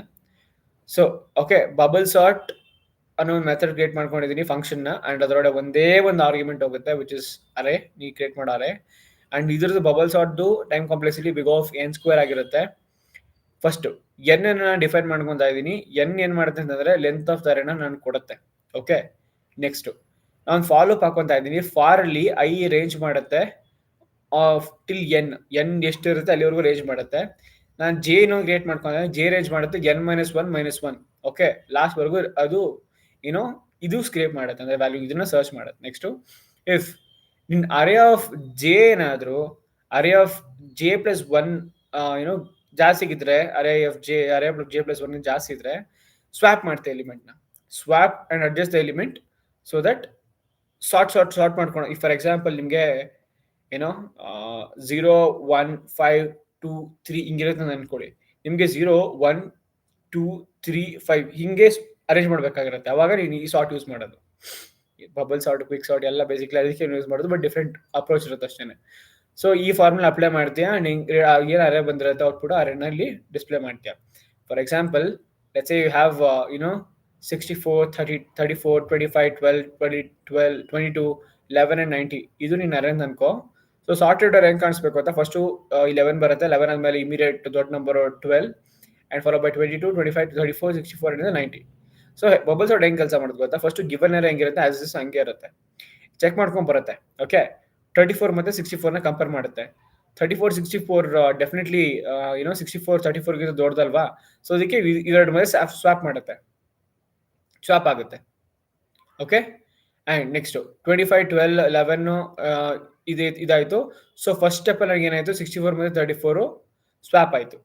ಸೊ ಓಕೆ, ಬಬಲ್ ಸಾರ್ಟ್ ಅನ್ನೋ ಒಂದು ಮೆಥಡ್ ಕ್ರಿಯೇಟ್ ಮಾಡ್ಕೊಂಡಿದ್ದೀನಿ ಫಂಕ್ಷನ್ನ, ಅಂಡ್ ಅದರೊಳಗೆ ಒಂದೇ ಒಂದು ಆರ್ಗ್ಯುಮೆಂಟ್ ಹೋಗುತ್ತೆ ವಿಚ್ ಇಸ್ ಅರೆ. ನೀವು ಕ್ರಿಯೇಟ್ ಮಾಡೋ ಅರೆ, ಅಂಡ್ ಇದ್ರದ್ದು ಬಬಲ್ ಸಾರ್ಟ್ದು time complexity big of n square ಆಗಿರುತ್ತೆ. ಫಸ್ಟ್ ಎನ್ ಅನ್ನ ಡಿಫೈನ್ ಮಾಡ್ಕೊಂತಾ ಇದ್ದೀನಿ. ಎನ್ ಏನ್ ಮಾಡುತ್ತೆ ಅಂತಂದ್ರೆ ಲೆಂತ್ ಆಫ್ ದ ಅರೆನ ನಾನು ಕೊಡುತ್ತೆ. ಓಕೆ, ನೆಕ್ಸ್ಟ್ ನಾನು ಫಾಲೋ ಅಪ್ ಹಾಕೊಂತಾ ಇದ್ದೀನಿ. ಫಾರ್ ಅಲ್ಲಿ ಐ ರೇಂಜ್ ಮಾಡುತ್ತೆ ಟಿಲ್ ಎನ್ ಎಷ್ಟು ಇರುತ್ತೆ ಅಲ್ಲಿವರೆಗೂ ರೇಂಜ್ ಮಾಡುತ್ತೆ. ನಾನು ಜೆ ಕ್ರಿಯೇಟ್ ಮಾಡ್ಕೊಂಡೆ, ಜೆ ರೇಂಜ್ ಮಾಡುತ್ತೆ n-1 ಓಕೆ, ಲಾಸ್ಟ್ ವರೆಗೂ ಅದು ಇದು ಸ್ಕ್ರೇಪ್ ಮಾಡುತ್ತೆ, ಅಂದ್ರೆ ವ್ಯಾಲ್ಯೂ ಇದನ್ನ ಸರ್ಚ್ ಮಾಡುತ್ತೆ. ನೆಕ್ಸ್ಟ್ ಇಫ್ ನಿನ್ ಅರೆ ಆಫ್ ಜೆ ಏನಾದ್ರು ಅರೆ ಆಫ್ ಜೆ ಪ್ಲಸ್ 1 ಜಾಸ್ತಿ ಇದ್ರೆ, ಅರೆ ಆಫ್ ಜೆ ಪ್ಲಸ್ 1 ಜಾಸ್ತಿ ಇದ್ರೆ ಸ್ವಾಪ್ ಮಾಡ್ತೆ ಎಲಿಮೆಂಟ್ ನ. Swap and adjust the element so that sort ಮಾಡ್ಕೊಂಡು. ಇಫ್ ಫಾರ್ ಎಕ್ಸಾಂಪಲ್ ನಿಮ್ಗೆ 0 1 5 2 3 ಹಿಂಗಿರುತ್ತೆ ಅಂತ ಅನ್ಕೊಳ್ಳಿ. ನಿಮ್ಗೆ 0 1 2 3 5 ಹಿಂಗೆ ಅರೇಂಜ್ ಮಾಡ್ಬೇಕಾಗಿರುತ್ತೆ. ಅವಾಗ ನೀನು ಈ ಸಾರ್ಟ್ ಯೂಸ್ ಮಾಡೋದು. ಬಬಲ್ ಸಾರ್ಟ್, ಕ್ವಿಕ್ ಸಾರ್ಟ್ ಎಲ್ಲ ಬೇಸಿಕ್ಲಿ ಅದಕ್ಕೆ ಯೂಸ್ ಮಾಡೋದು, ಬಟ್ ಡಿಫ್ರೆಂಟ್ ಅಪ್ರೋಚ್ ಇರುತ್ತೆ ಅಷ್ಟೇನೆ. ಸೊ ಈ ಫಾರ್ಮುಲಾ ಅಪ್ಲೈ ಮಾಡ್ತೀಯಾ, ಏನು ಅರೆ ಬಂದಿರುತ್ತೆ ಔಟ್ಪುಟ್ ಅರೆನಲ್ಲಿ ಡಿಸ್ಪ್ಲೇ ಮಾಡ್ತೀಯಾ. For example let's say you have 64 30 34 25 12 20 12 22 11 and 90 ಇದು ನೀನು ಅರೆ ಅಂತ ಅನ್ಕೋ. ಸೊ ಸಾರ್ಟೆಡ್ ಅರೆ ಹೆಂಗ್ ಕಾಣಿಸ್ಬೇಕು ಅಂತ, ಫಸ್ಟ್ 11 ಬರುತ್ತೆ, 11 ಆದ್ಮೇಲೆ ಇಮಿಡಿಯೇಟ್ ದೊಡ್ಡ number 12 and followed by 22 25 34 64 and 90. So bubble sort ಹೆಂಗ್ ಕೆಲಸ ಮಾಡೋದು ಗೊತ್ತಾ? ಫಸ್ಟ್ ಗಿವನ್ ಅರೆ ಹೆಂಗಿರುತ್ತೆ ಆಸ್ ಇಸ್ ಹಂಗೆ ಇರುತ್ತೆ, ಚೆಕ್ ಮಾಡ್ಕೊಂಡ್ ಬರುತ್ತೆ. ಓಕೆ, 34 ಮತ್ತೆ 64 ನ ಕಂಪೇರ್ ಮಾಡುತ್ತೆ. 34 64 ಡೆಫಿನೆಟ್ಲಿ 64 34 ಗಿಂತ ದೊಡ್ಡದಲ್ವಾ? ಸೊ ಅದಕ್ಕೆ ಇವೆರಡು ಮೇಲೆ ಸ್ವಾಪ್ ಮಾಡುತ್ತೆ, ಸ್ವಾಪ್ ಆಗುತ್ತೆ. ಓಕೆ, ಅಂಡ್ ನೆಕ್ಸ್ಟ್ 25 12 11 ಇದಾಯ್ತು. ಸೊ ಫಸ್ಟ್ ಸ್ಟೆಪ್ ಅಲ್ಲಿ ಏನಾಯ್ತು, 64 ಮತ್ತೆ 34 ಸ್ವಾಪ್ ಆಯ್ತು.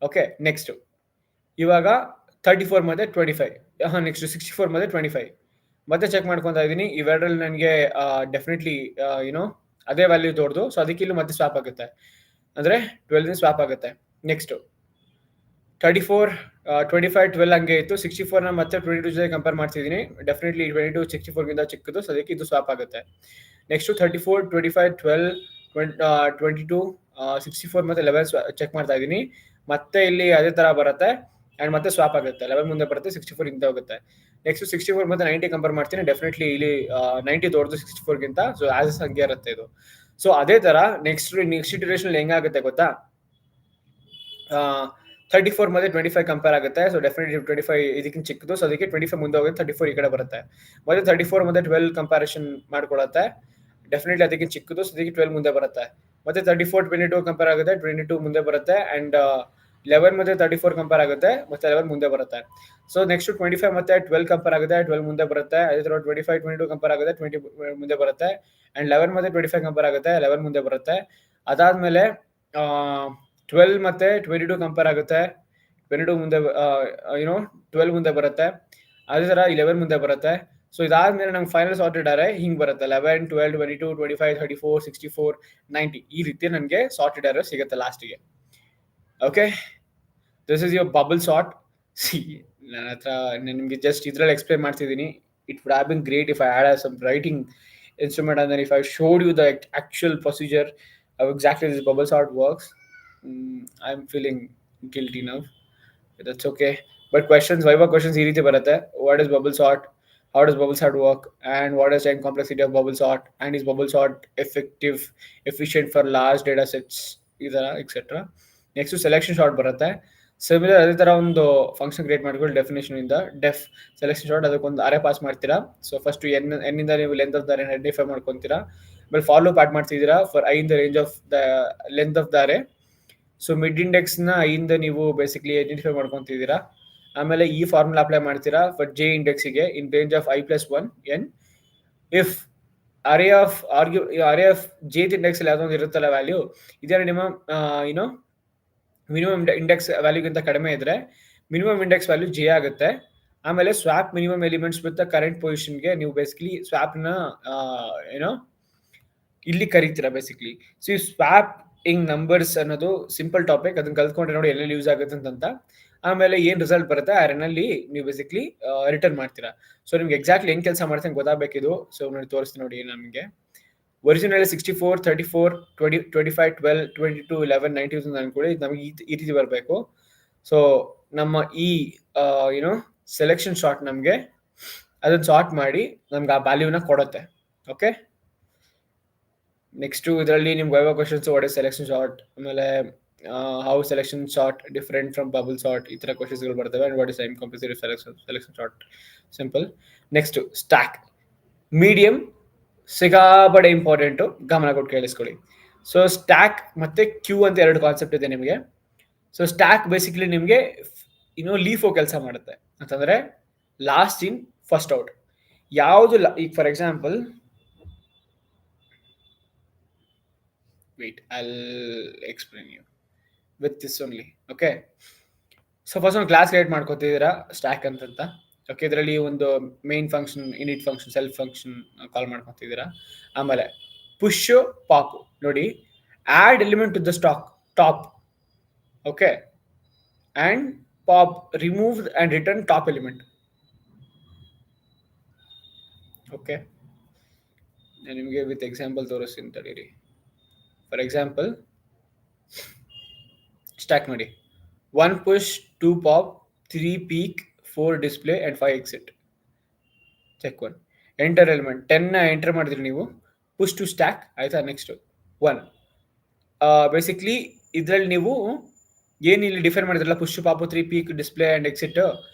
ಓಕೆ, ನೆಕ್ಸ್ಟ್ ಇವಾಗ 34 ಮತ್ತೆ 25, ನೆಕ್ಸ್ಟ್ 64 ಮತ್ತೆ 25 ಮತ್ತೆ ಚೆಕ್ ಮಾಡ್ಕೊಂತಾ ಇದ್ದೀನಿ. ಇವೆರಡರಲ್ಲಿ ನನಗೆ ಡೆಫಿನೆಟ್ಲಿ ಅದೇ ವ್ಯಾಲ್ಯೂ ದೊಡ್ಡದು, ಸೊ ಅದಕ್ಕೆ ಇಲ್ಲೂ ಮತ್ತೆ ಸ್ವಾಪ್ ಆಗುತ್ತೆ, ಅಂದ್ರೆ 12 ಸ್ವಾಪ್ ಆಗುತ್ತೆ. ನೆಕ್ಸ್ಟ್ 34 25 12 ಹಂಗೆ ಇತ್ತು. 64 ನ ಮತ್ತೆ 22 ಜೊತೆ ಕಂಪೇರ್ ಮಾಡ್ತಿದ್ದೀನಿ. ಡೆಫಿನೆಟ್ಲಿ 22 64 ಗಿಂತ ಚಿಕ್ಕದು, ಸೊ ಅದಕ್ಕೆ ಇದು ಸ್ವಾಪ್ ಆಗುತ್ತೆ. ನೆಕ್ಸ್ಟ್ 34 25 12 22 64 ಮತ್ತೆ 11 ಚೆಕ್ ಮಾಡ್ತಾ ಇದ್ದೀನಿ. ಮತ್ತೆ ಇಲ್ಲಿ ಅದೇ ತರ ಬರುತ್ತೆ ಅಂಡ್ ಮತ್ತೆ ಸ್ವಾಪ್ ಆಗುತ್ತೆ. 11 ಮುಂದೆ ಬರುತ್ತೆ, 64 ಹಿಂದೆ ಹೋಗುತ್ತೆ. ನೆಕ್ಸ್ಟ್ 64 ಮತ್ತೆ 90 ಕಂಪೇರ್ ಮಾಡ್ತೀನಿ. ಡೆಫಿನೆಟ್ಲಿ ಇಲ್ಲಿ 90 ದೊಡ್ಡದು 64 ಗಿಂತ, ಸೊ ಆಸ್ ಹಂಗೆ ಇರುತ್ತೆ ಇದು. ಸೊ ಅದೇ ತರ ನೆಕ್ಸ್ಟ್ ಇಟರೇಷನ್ ಹೆಂಗಾಗುತ್ತೆ ಗೊತ್ತಾ? 34 ಮತ್ತೆ 25 ಕಂಪೇರ್ ಆಗುತ್ತೆ. ಸೊ ಡೆಫಿನೆಟ್ಲಿ 25 ಇದಕ್ಕಿಂತ ಚಿಕ್ಕದು, ಸೊ ಅದಕ್ಕೆ 25 ಮುಂದೆ ಹೋಗುತ್ತೆ, 34 ಈ ಕಡೆ ಬರುತ್ತೆ. ಮತ್ತೆ 34 ಮತ್ತೆ 12 ಕಂಪ್ಯಾರಿಷನ್ ಮಾಡ್ಕೊಳತ್ತೆ, ಡೆಫಿನೆಟ್ಲಿ ಅದಕ್ಕಿಂತ ಚಿಕ್ಕದು, ಸೊ ಅದಕ್ಕೆ 12 ಮುಂದೆ ಬರುತ್ತೆ. ಮತ್ತೆ 34 22 ಕಂಪೇರ್ ಆಗುತ್ತೆ, 22 ಮುಂದೆ ಬರುತ್ತೆ. ಅಂಡ್ 11 ಮತ್ತೆ 34 ಕಂಪೇರ್ ಆಗುತ್ತೆ, ಮತ್ತೆ 11 ಮುಂದೆ ಬರುತ್ತೆ. ಸೊ ನೆಕ್ಸ್ಟ್ 25 ಮತ್ತೆ 12 ಕಂಪೇರ್ ಆಗುತ್ತೆ, 12 ಮುಂದೆ ಬರುತ್ತೆ. ಅದೇ ತರ 25 22 ಕಂಪೇರ್ ಆಗುತ್ತೆ, 20 ಮುಂದೆ ಬರುತ್ತೆ. ಅಂಡ್ 11 ಮತ್ತೆ 25 ಕಂಪೇರ್ ಆಗುತ್ತೆ, 11 ಮುಂದೆ ಬರುತ್ತೆ. ಅದಾದ್ಮೇಲೆ 12 ಮತ್ತೆ 22 ಕಂಪೇರ್ ಆಗುತ್ತೆ, 22 ಮುಂದೆ 12 ಮುಂದೆ ಬರುತ್ತೆ. ಅದೇ ತರ 11 ಮುಂದೆ ಬರುತ್ತೆ. ಸೊ ಇದಾದ್ಮೇಲೆ ನಮ್ಗೆ ಫೈನಲ್ ಸಾರ್ಟೆಡ್ ಅರೆ ಹಿಂಗ್ ಬರುತ್ತೆ, 11 12 22 25 34 64 90 ಈ ರೀತಿ ನನಗೆ ಸಾರ್ಟೆಡ್ ಅರೆ ಸಿಗುತ್ತೆ ಲಾಸ್ಟಿಗೆ. Okay, this is your bubble sort. See, ನನ್ನ ಹತ್ರ ನಿಮ್ಗೆ ಜಸ್ಟ್ ಇದ್ರಲ್ಲಿ ಎಕ್ಸ್ಪ್ಲೇನ್ ಮಾಡ್ತಿದ್ದೀನಿ. It would have been great if I had some writing instrument and then if I showed you the actual procedure of exactly this bubble sort works. I'm feeling guilty now. That's okay. But questions, viva questions ee reeti barutte. What is bubble sort? How does bubble sort work? And what is time complexity of bubble sort? And is bubble sort efficient for large data sets, etc. Next selection sort barutte. Similar ಅದೇ ತರ ಒಂದು ಫಂಕ್ಷನ್ ಕ್ರಿಯೇಟ್ ಮಾಡ್ಕೊಂಡು ಡೆಫಿನೇಷನ್ ಇಂದ ಡೆಫ್ ಸೆಲೆಕ್ಷನ್ ಶಾರ್ಟ್ ಅದಕ್ಕೊಂದು ಅರೆ ಪಾಸ್ ಮಾಡ್ತೀರಾ. ಸೊ ಫಸ್ಟ್ ಎನ್ ಇಂದ ನೀವು ಲೆಂತ್ ಆಫ್ ದ ಅರೆ ಐಡೆಂಟಿಫೈ ಮಾಡ್ಕೊಂತೀರಾ. ಆಮೇಲೆ ಫಾಲೋ ಅಪ್ ಆಡ್ ಮಾಡ್ತಿದ್ದೀರಾ for I in the range of the length of the ಅರೆ. ಸೊ ಮಿಡ್ ಇಂಡೆಕ್ಸ್ ನ ಐ ಇಂದ ನೀವು ಬೇಸಿಕ್ಲಿ ಐಡೆಂಟಿಫೈ ಮಾಡ್ಕೊಂತಿದ್ದೀರಾ. ಆಮೇಲೆ ಈ ಫಾರ್ಮುಲಾ ಅಪ್ಲೈ ಮಾಡ್ತೀರಾ ಫಾರ್ ಜೆ ಇಂಡೆಕ್ಸ್ ಗೆ in range of i+1 n if ಅರೆ ಆಫ್ ಜೆ ಇಂಡೆಕ್ಸ್ ಅಲ್ಲಿ ಯಾವ್ದೊಂದು ಇರುತ್ತಲ್ಲ ವ್ಯಾಲ್ಯೂ, ಇದರ ನಿಮ್ಮ ಮಿನಿಮಮ್ ಇಂಡೆಕ್ಸ್ ವ್ಯಾಲ್ಯೂಗಿಂತ ಕಡಿಮೆ ಇದ್ರೆ ಮಿನಿಮಮ್ ಇಂಡೆಕ್ಸ್ ವ್ಯಾಲ್ಯೂ ಜೆ ಆಗುತ್ತೆ. ಆಮೇಲೆ swap minimum elements with current ಪೊಸಿಷನ್ಗೆ ನೀವು ಬೇಸಿಕಲಿ ಸ್ವಾಪ್ನ ಏನೋ ಇಲ್ಲಿ ಕರೀತೀರಾ ಬೇಸಿಕ್ಲಿ. ಸೊ ಈ ಸ್ವಾಪ್ ಇಂಗ್ ನಂಬರ್ಸ್ ಅನ್ನೋದು ಸಿಂಪಲ್ ಟಾಪಿಕ್, ಅದನ್ನ ಕಲ್ತ್ಕೊಂಡ್ರೆ ನೋಡಿ ಎಲ್ಲೆಲ್ಲಿ ಯೂಸ್ ಆಗುತ್ತೆ ಅಂತ. ಆಮೇಲೆ ಏನ್ ರಿಸಲ್ಟ್ ಬರುತ್ತೆ ಆ ರನ್ನಲ್ಲಿ ನೀವು ಬೇಸಿಕ್ಲಿ ರಿಟರ್ನ್ ಮಾಡ್ತೀರಾ. ಸೊ ನಿಮ್ಗೆ ಎಕ್ಸಾಕ್ಟ್ಲಿ ಹೆಂಗ್ ಕೆಲಸ ಮಾಡ್ತೀನಿ ಗೊತ್ತಾಗಬೇಕಿದು. ಸೊ ನೋಡಿ ತೋರಿಸ್ತೀನಿ ನೋಡಿ ನಮಗೆ. ಒರಿಜಿನಲ್ 64 34 20 25 12 22 11 19 ಅನ್ಕೊಳ್ಳಿ, ನಮಗೆ ಈ ರೀತಿ ಬರಬೇಕು. ಸೊ ನಮ್ಮ ಈ ಏನೋ ಸೆಲೆಕ್ಷನ್ ಶಾರ್ಟ್ ನಮಗೆ ಅದನ್ನ ಸಾರ್ಟ್ ಮಾಡಿ ನಮ್ಗೆ ಆ ವ್ಯಾಲ್ಯೂನ ಕೊಡುತ್ತೆ. ಓಕೆ, ನೆಕ್ಸ್ಟ್ ಇದರಲ್ಲಿ ನಿಮ್ಗೆ viva questions, what is selection sort, ಆಮೇಲೆ how selection sort different from bubble sort, ಈ ತರ ಕ್ವಶನ್ಸ್ಗಳು ಬರ್ತವೆ. And what is time compulsory selection sort, simple. Next stack medium ಸಿಗಾಬಡೆ ಇಂಪಾರ್ಟೆಂಟು, ಗಮನ ಕೊಟ್ಟು ಕೇಳಿಸ್ಕೊಳ್ಳಿ. ಸೊ ಸ್ಟ್ಯಾಕ್ ಮತ್ತೆ ಕ್ಯೂ ಅಂತ ಎರಡು ಕಾನ್ಸೆಪ್ಟ್ ಇದೆ ನಿಮಗೆ. ಸೊ ಸ್ಟ್ಯಾಕ್ ಬೇಸಿಕಲಿ ನಿಮಗೆ ಲೀಫೋ ಕೆಲಸ ಮಾಡುತ್ತೆ ಅಂತಂದ್ರೆ ಲಾಸ್ಟ್ ಇನ್ ಫಸ್ಟ್ ಔಟ್. ಯಾವುದು ಈಗ for example wait, I'll explain you with this only. Okay, so first ಒಂದು ಕ್ಲಾಸ್ ಕ್ರಿಯೇಟ್ ಮಾಡ್ಕೊತಿದ್ದೀರಾ ಸ್ಟ್ಯಾಕ್ ಅಂತ. ಓಕೆ, ಇದರಲ್ಲಿ ಒಂದು main function, init function, self function call ಮಾಡ್ಕೊತಿದ್ದೀರಾ. ಆಮೇಲೆ ಪುಷ್ ಪಾಪ್ ನೋಡಿ, add element to the stack top. Okay, and pop remove and return top element. Okay, ನಾನು ನಿಮಗೆ ವಿತ್ ಎಕ್ಸಾಂಪಲ್ ತೋರಿಸ್ತೀನಿ ತಡೀರಿ. ಫಾರ್ ಎಕ್ಸಾಂಪಲ್ ಸ್ಟ್ಯಾಕ್ ನೋಡಿ, 1 push 2 pop 3 peak 4 display and 5 exit. Check 1 enter element 10 ನ ಎಂಟರ್ ಮಾಡಿದ್ರಿ ನೀವು, ಪುಷ್ ಟು ಸ್ಟ್ಯಾಕ್ ಆಯ್ತಾ. ನೆಕ್ಸ್ಟ್ 1 ಬೇಸಿಕ್ಲಿ ಇದರಲ್ಲಿ ನೀವು ಏನು ಇಲ್ಲಿ ಡಿಫೈನ್ ಮಾಡಿದ್ರಲ್ಲ, push pop 3 peek display and exit,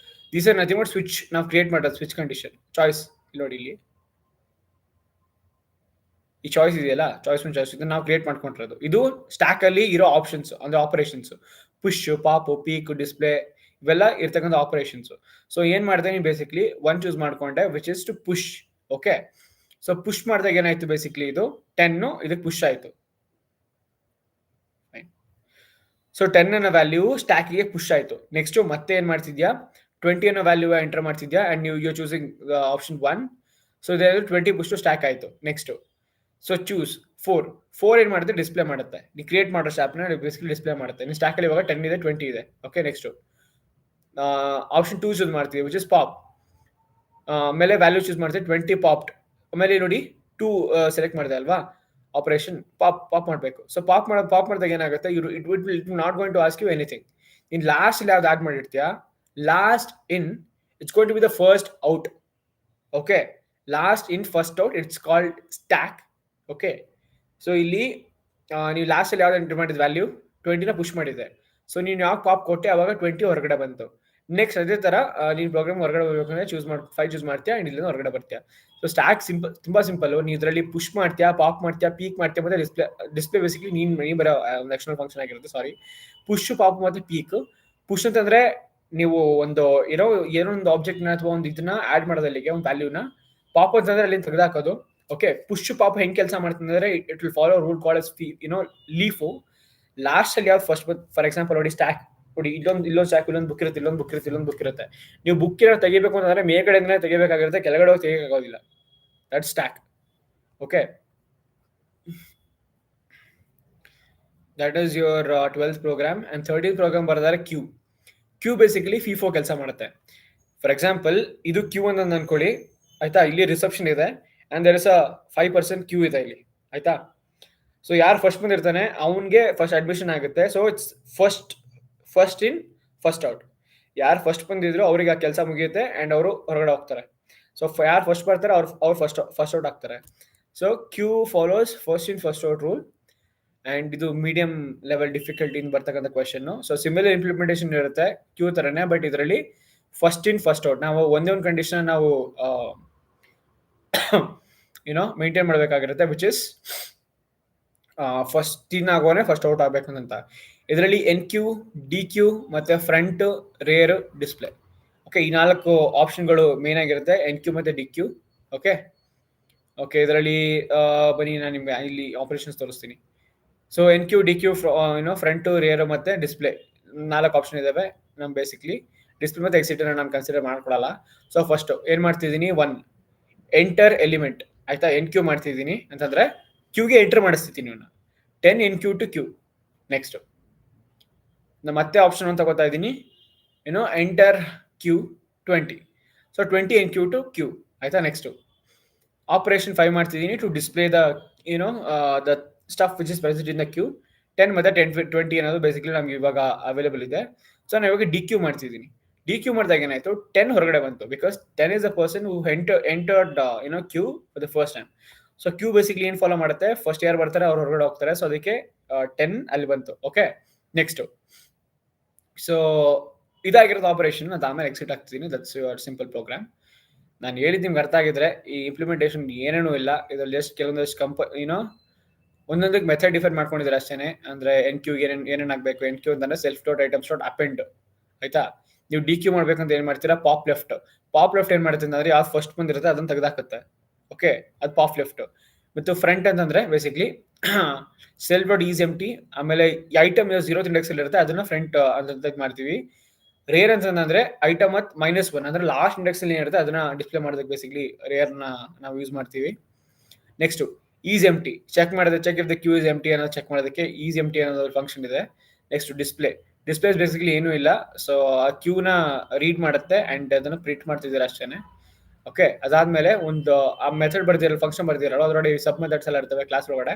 these are nothing but switch ನಾವು ಕ್ರಿಯೇಟ್ ಮಾಡೋದು. ಸ್ವಿಚ್ ಕಂಡೀಷನ್ ಚಾಯ್ಸ್ ಇಲ್ಲಿ ನೋಡಿ, ಇಲ್ಲಿ ಈ ಚಾಯ್ಸ್ ಇದೆಯಲ್ಲ, ಚಾಯ್ಸ್ ಇದನ್ನ ನಾವು ಕ್ರಿಯೇಟ್ ಮಾಡ್ಕೊಂಡಿರೋದು. ಇದು ಸ್ಟ್ಯಾಕ್ ಅಲ್ಲಿ ಇರೋ ಆಪ್ಷನ್ಸ್ ಅಂದ್ರೆ operations, push pop peek display ಇವೆಲ್ಲ ಇರ್ತಕ್ಕಂಥ ಆಪರೇಷನ್ಸ್. ಸೊ ಏನ್ ಮಾಡಿದೆ ನೀವು ಬೇಸಿಕ್ಲಿ 1 ಚೂಸ್ ಮಾಡ್ಕೊಂಡೆ which is to push. Okay, so push ಮಾಡಿದಾಗ ಏನಾಯ್ತು, ಬೇಸಿಕ್ಲಿ ಇದು 10 ಇದಕ್ಕೆ ಪುಷ್ ಆಯ್ತು. ಸೊ 10 ಅನ್ನೋ ವ್ಯಾಲ್ಯೂ ಸ್ಟ್ಯಾಕಿಗೆ ಪುಷ್ ಆಯ್ತು. ನೆಕ್ಸ್ಟ್ ಮತ್ತೆ ಏನ್ ಮಾಡ್ತಿದ್ಯಾ, 20 ಅನ್ನೋ ವ್ಯಾಲ್ಯೂ ಎಂಟರ್ ಮಾಡ್ತಿದ್ಯಾ and you choosing option 1. So ಇದರಲ್ಲಿ 20 ಪುಷ್ ಸ್ಟ್ಯಾಕ್ ಆಯ್ತು. ನೆಕ್ಸ್ಟ್ ಸೊ ಚೂಸ್ 4 ಏನ್ ಮಾಡುತ್ತೆ, ಡಿಸ್ಪ್ಲೇ ಮಾಡುತ್ತೆ. ನೀವು ಕ್ರಿಯೇಟ್ ಮಾಡೋ ಸ್ಟ್ಯಾಕ್ನ ಬೇಸಿಕಲಿ ಡಿಸ್ಪ್ಲೇ ಮಾಡುತ್ತೆ. ನೀವು ಸ್ಟ್ಯಾಕ್ ಅಲ್ಲಿ ಇವಾಗ 10 ಇದೆ, 20 ಇದೆ. ಓಕೆ, ನೆಕ್ಸ್ಟ್ ಆಪ್ಷನ್ 2 ಚೂಸ್ ಮಾಡ್ತೀವಿ ವಿಚ್ ಇಸ್ ಪಾಪ್. ಆಮೇಲೆ ವ್ಯಾಲ್ಯೂ ಚೂಸ್ ಮಾಡ್ತೀವಿ 20 ಪಾಪ್ಡ್. ಆಮೇಲೆ ನೋಡಿ 2 ಸೆಲೆಕ್ಟ್ ಮಾಡಿದೆ ಅಲ್ವಾ, ಆಪರೇಷನ್ ಪಾಪ್ ಮಾಡಬೇಕು. ಸೊ ಪಾಪ್ ಮಾಡಿದಾಗ ಏನಾಗುತ್ತೆ, it not going to ask you anything. ನೀನು ಲಾಸ್ಟ್ ಇಲ್ಲಿ ಯಾವ್ದು ಆಡ್ ಮಾಡಿರ್ತೀಯಾ, last in it's going to be the first out. Okay, last in first out it's called stack. Okay, so ಇಲ್ಲಿ ನೀವು ಲಾಸ್ಟ್ ಅಲ್ಲಿ ಯಾವ್ದು ಎಂಟರ್ ಮಾಡಿದ ವ್ಯಾಲ್ಯೂ 20ನ ಪುಷ್ ಮಾಡಿದೆ. ಸೊ ನೀನು ಯಾವ ಪಾಪ್ ಕೊಟ್ಟೆ ಅವಾಗ 20 ಹೊರಗಡೆ ಬಂತು. ನೆಕ್ಸ್ಟ್ ಅದೇ ತರ ನೀನು ಪ್ರೋಗ್ರಾಮ್ ಹೊರಗಡೆ ಹೋಗ್ಬೇಕಂದ್ರೆ ಚೂಸ್ 5 ಚೂಸ್ ಮಾಡ್ತೀಯಾ ಅಂಡ್ ಇಲ್ಲಿಂದ ಹೊರಗಡೆ ಬರ್ತೀಯಾ. ಸೊ ಸ್ಟ್ಯಾಕ್ ತುಂಬಾ ಸಿಂಪಲ್. ನೀವು ಇದರಲ್ಲಿ ಪುಷ್ ಮಾಡ್ತೀಯಾ, ಪಾಪ್ ಮಾಡ್ತೀಯಾ, ಪೀಕ್ ಮಾಡ್ತೀಯಾ, ಮತ್ತೆ ಡಿಸ್ಪ್ಲೇ ಬೇಸಿಕ್ಲಿ ನೀನು ಬರೋ ಎಕ್ಸ್ಟರ್ನಲ್ ಫಂಕ್ಷನ್ ಆಗಿರುತ್ತೆ. ಸಾರಿ, ಪುಷ್ ಪಾಪ್ ಮತ್ತೆ ಪೀಕ್. ಪುಷ್ ಅಂತಂದ್ರೆ ನೀವು ಏನೋ ಒಂದು ಆಬ್ಜೆಕ್ಟ್ ಅಥವಾ ಒಂದು ಇದನ್ನ ಆಡ್ ಮಾಡೋದಲ್ಲಿಗೆ ಒಂದು ವ್ಯಾಲ್ಯೂನ. ಪಾಪ್ ಅಂತಂದ್ರೆ ಅಲ್ಲಿ ತೆಗೆದಾಕೋದು. ಓಕೆ, ಪುಷ್ ಪಾಪ್ ಹೆಂಗ್ ಕೆಲಸ ಮಾಡ್ತಂದ್ರೆ it will follow rule called as LIFO. Last ಅಲ್ಲಿ ಯಾವ್ದು ಫಸ್ಟ್ ಫಾರ್ ಎಕ್ಸಾಂಪಲ್ ನೋಡಿ, ಸ್ಟ್ಯಾಕ್ ನೋಡಿ, ಇಲ್ಲೊಂದು ಸ್ಟ್ಯಾಕ್, ಇಲ್ಲೊಂದು ಬುಕ್ ಇರುತ್ತೆ, ಇಲ್ಲೊಂದು ಬುಕ್ ಇರುತ್ತೆ. ನೀವು ಬುಕ್ ಏನೋ ತೆಗಿಬೇಕು ಅಂತಂದ್ರೆ ಮೇಲ್ಗಡೆನೇ ತೆಗಿಬೇಕಾಗಿರುತ್ತೆ, ಕೆಳಗಡೆ ಹೋಗಿ ತೆಗಿಯೋಕ್ಕಾಗೋದಿಲ್ಲ. That stack. Okay, that is your 12th program. And 13th program ಬರೆದಾರೆ ಕ್ಯೂ ಬೇಸಿಕಲಿ ಫಿಫೋ ಕೆಲಸ ಮಾಡುತ್ತೆ. ಫಾರ್ ಎಕ್ಸಾಂಪಲ್ ಇದು ಕ್ಯೂ ಅಂತ ಅನ್ಕೊಳ್ಳಿ ಆಯ್ತಾ. ಇಲ್ಲಿ ರಿಸೆಪ್ಷನ್ ಇದೆ and there is a 5% queue ಇದೆ ಇಲ್ಲಿ ಆಯ್ತಾ. ಸೊ ಯಾರು ಫಸ್ಟ್ ಬಂದಿರ್ತಾನೆ ಅವನಿಗೆ ಫಸ್ಟ್ ಅಡ್ಮಿಷನ್ ಆಗುತ್ತೆ. So it's first in first out. ಯಾರು ಫಸ್ಟ್ ಬಂದಿದ್ರು ಅವ್ರಿಗೆ ಆ ಕೆಲಸ ಮುಗಿಯುತ್ತೆ ಅಂಡ್ ಅವರು ಹೊರಗಡೆ ಹೋಗ್ತಾರೆ. ಸೊ ಯಾರು ಫಸ್ಟ್ ಬರ್ತಾರೆ ಅವ್ರು ಫಸ್ಟ್ ಔಟ್ ಆಗ್ತಾರೆ. So queue follows first in first out rule. And ಇದು ಮೀಡಿಯಂ ಲೆವೆಲ್ ಡಿಫಿಕಲ್ಟಿ ಬರ್ತಕ್ಕಂಥ ಕ್ವೆಶನ್. ಸೊ ಸಿಮಿಲರ್ ಇಂಪ್ಲಿಮೆಂಟೇಷನ್ ಇರುತ್ತೆ ಕ್ಯೂ ತರನೇ, ಬಟ್ ಇದರಲ್ಲಿ ಫಸ್ಟ್ ಇನ್ ಫಸ್ಟ್ ಔಟ್. ನಾವು ಒಂದೇ ಒಂದು ಕಂಡೀಷನ್ ನಾವು ಮೇಂಟೈನ್ ಮಾಡಬೇಕಾಗಿರುತ್ತೆ ವಿಚ್ ಇಸ್ ಫಸ್ಟ್ ಇನ್ ಆಗೋನೆ ಫಸ್ಟ್ ಔಟ್ ಆಗ್ಬೇಕು ಅಂತ. ಇದರಲ್ಲಿ NQ, DQ ಮತ್ತೆ ಫ್ರಂಟ್, ರೇರ್, ಡಿಸ್ಪ್ಲೇ. ಓಕೆ, ಈ 4 ಆಪ್ಷನ್ಗಳು ಮೇನ್ ಆಗಿರುತ್ತೆ, NQ ಮತ್ತೆ DQ. ಓಕೆ, ಇದರಲ್ಲಿ ಬನ್ನಿ ನಾನು ನಿಮ್ಗೆ ಇಲ್ಲಿ ಆಪರೇಷನ್ಸ್ ತೋರಿಸ್ತೀನಿ. So enqueue dequeue front rear ಮತ್ತೆ ಡಿಸ್ಪ್ಲೇ 4 ಆಪ್ಷನ್ ಇದಾವೆ. ನಮ್ ಬೇಸಿಕ್ಲಿ ಡಿಸ್ಪ್ಲೇ ಮತ್ತೆ ಎಕ್ಸಿಟ್ ನಾನು ಕನ್ಸಿಡರ್ ಮಾಡ್ಕೊಳಲ್ಲ. ಸೊ ಫಸ್ಟ್ ಏನ್ ಮಾಡ್ತಿದ್ದೀನಿ, 1 ಎಂಟರ್ ಎಲಿಮೆಂಟ್ ಆಯ್ತಾ, ಎನ್ ಕ್ಯೂ ಮಾಡ್ತಿದ್ದೀನಿ ಅಂತಂದ್ರೆ ಕ್ಯೂಗೆ ಎಂಟರ್ ಮಾಡಿಸ್ತಿದ್ದೀನಿ ಇವನ್ನ 10 enqueue to queue. Next ಮತ್ತೆ ಆಪ್ಷನ್ ಅಂತ ತಗೋತಾ ಇದ್ದೀನಿ, enter queue 20. So 20 enqueue to queue ಆಯ್ತಾ. ನೆಕ್ಸ್ಟ್ ಆಪರೇಷನ್ 5 ಮಾಡ್ತಿದ್ದೀನಿ to display the the stuff which is present in the queue. 10 ಮತ್ತೆ 20 ಅನ್ನೋದು ಬೇಸಿಕಲಿ ನಮ್ಗೆ ಇವಾಗ ಅವೈಲೇಬಲ್ ಇದೆ. ಸೊ ನಾನು ಇವಾಗ ಡಿ ಕ್ಯೂ ಮಾಡ್ತಿದ್ದೀನಿ. ಡಿ ಕ್ಯೂ ಮಾಡಿದಾಗ ಏನಾಯ್ತು, 10 ಹೊರಗಡೆ ಬಂತು because 10 is the person who entered queue for the first time. So queue basically ಏನ್ ಫಾಲೋ ಮಾಡುತ್ತೆ, ಫಸ್ಟ್ ಯಾರು ಬರ್ತಾರೆ ಅವ್ರು ಹೊರಗಡೆ ಹೋಗ್ತಾರೆ. ಸೊ ಅದಕ್ಕೆ 10 ಅಲ್ಲಿ ಬಂತು. ಓಕೆ, ನೆಕ್ಸ್ಟ್ ಸೊ ಇದಾಗಿರೋದು ಆಪರೇಷನ್. ಅದು ಆಮೇಲೆ ಎಕ್ಸಿಟ್ ಆಗ್ತಿದ್ದೀನಿ. That's your simple program. ನಾನು ಹೇಳಿದ್ ನಿಮ್ಗೆ ಅರ್ಥ ಆಗಿದ್ರೆ ಈ ಇಂಪ್ಲಿಮೆಂಟೇಷನ್ ಏನೇನೂ ಇಲ್ಲ. ಇದ್ರಲ್ಲಿ ಜಸ್ಟ್ ಕೆಲವೊಂದಷ್ಟು ಒಂದೊಂದಕ್ಕೆ ಮೆಥಡ್ ಡಿಫೈನ್ ಮಾಡ್ಕೊಂಡಿದ್ದಾರೆ ಅಷ್ಟೇನೆ. ಅಂದ್ರೆ ಎನ್ ಕ್ಯೂ ಏನೇನ್ ಆಗ್ಬೇಕು, ಎನ್ ಕ್ಯೂ ಅಂತಂದ್ರೆ self dot items dot append ಆಯ್ತಾ. ನೀವು ಡಿ ಕ್ಯೂ ಮಾಡ್ಬೇಕಂತ ಏನ್ ಮಾಡ್ತೀರಾ, ಪಾಪ್ ಲೆಫ್ಟ್ ಏನ್ ಮಾಡುತ್ತೆ ಅಂದ್ರೆ ಯಾವ್ದು ಫಸ್ಟ್ ಬಂದಿರುತ್ತೆ ಅದನ್ನ ತೆಗೆದಾಕುತ್ತೆ. ಓಕೆ, ಅದು ಪಾಪ್ ಲೆಫ್ಟ್. ಮತ್ತು ಫ್ರಂಟ್ ಅಂತಂದ್ರೆ ಬೇಸಿಕ್ಲಿ ಸೆಲ್ಫ್ ಡಾಟ್ ಈಸ್ ಎಂಟಿ, ಆಮೇಲೆ ಐಟಮ್ 0th ಇಂಡೆಕ್ಸ್ ಅಲ್ಲಿ ಇರುತ್ತೆ ಅದನ್ನ ಫ್ರಂಟ್ ಅಂತ ಮಾಡ್ತೀವಿ. ರೇರ್ ಅಂತಂದ್ರೆ ಐಟಮ್ -1 ಅಂದ್ರೆ ಲಾಸ್ಟ್ ಇಂಡೆಕ್ಸ್ ಅಲ್ಲಿ ಏನಿರುತ್ತೆ ಅದನ್ನ ಡಿಸ್ಪ್ಲೇ ಮಾಡೋದಕ್ಕೆ ಬೇಸಿಕ್ಲಿ ರೇರ್ ನಾವು ಯೂಸ್ ಮಾಡ್ತೀವಿ. Next is empty, check if the queue is empty ಅನ್ನೋದು ಚೆಕ್ ಮಾಡೋದಕ್ಕೆ ಈಸ್ ಎಂಟಿ ಅನ್ನೋದು ಫಂಕ್ಷನ್ ಇದೆ. ನೆಕ್ಸ್ಟ್ ಡಿಸ್ಪ್ಲೇ ಬೇಸಿಕ್ಲಿ ಏನೂ ಇಲ್ಲ. ಸೊ ಆ ಕ್ಯೂನ ರೀಡ್ ಮಾಡುತ್ತೆ ಅಂಡ್ ಅದನ್ನ ಪ್ರಿಂಟ್ ಮಾಡ್ತಿದ್ದೀರಾ ಅಷ್ಟೇನೆ. ಓಕೆ, ಅದಾದ್ಮೇಲೆ ಒಂದು ಆ ಮೆಥಡ್ ಬರ್ದಿರಲ್ಲ, ಫಂಕ್ಷನ್ ಬರ್ದಿರಲ್ಲ, ಅದರೊಳಗೆ ಸಬ್ ಮೆಥಡ್ಸ್ ಎಲ್ಲ ಇರ್ತವೆ ಕ್ಲಾಸ್ ಒಳಗಡೆ.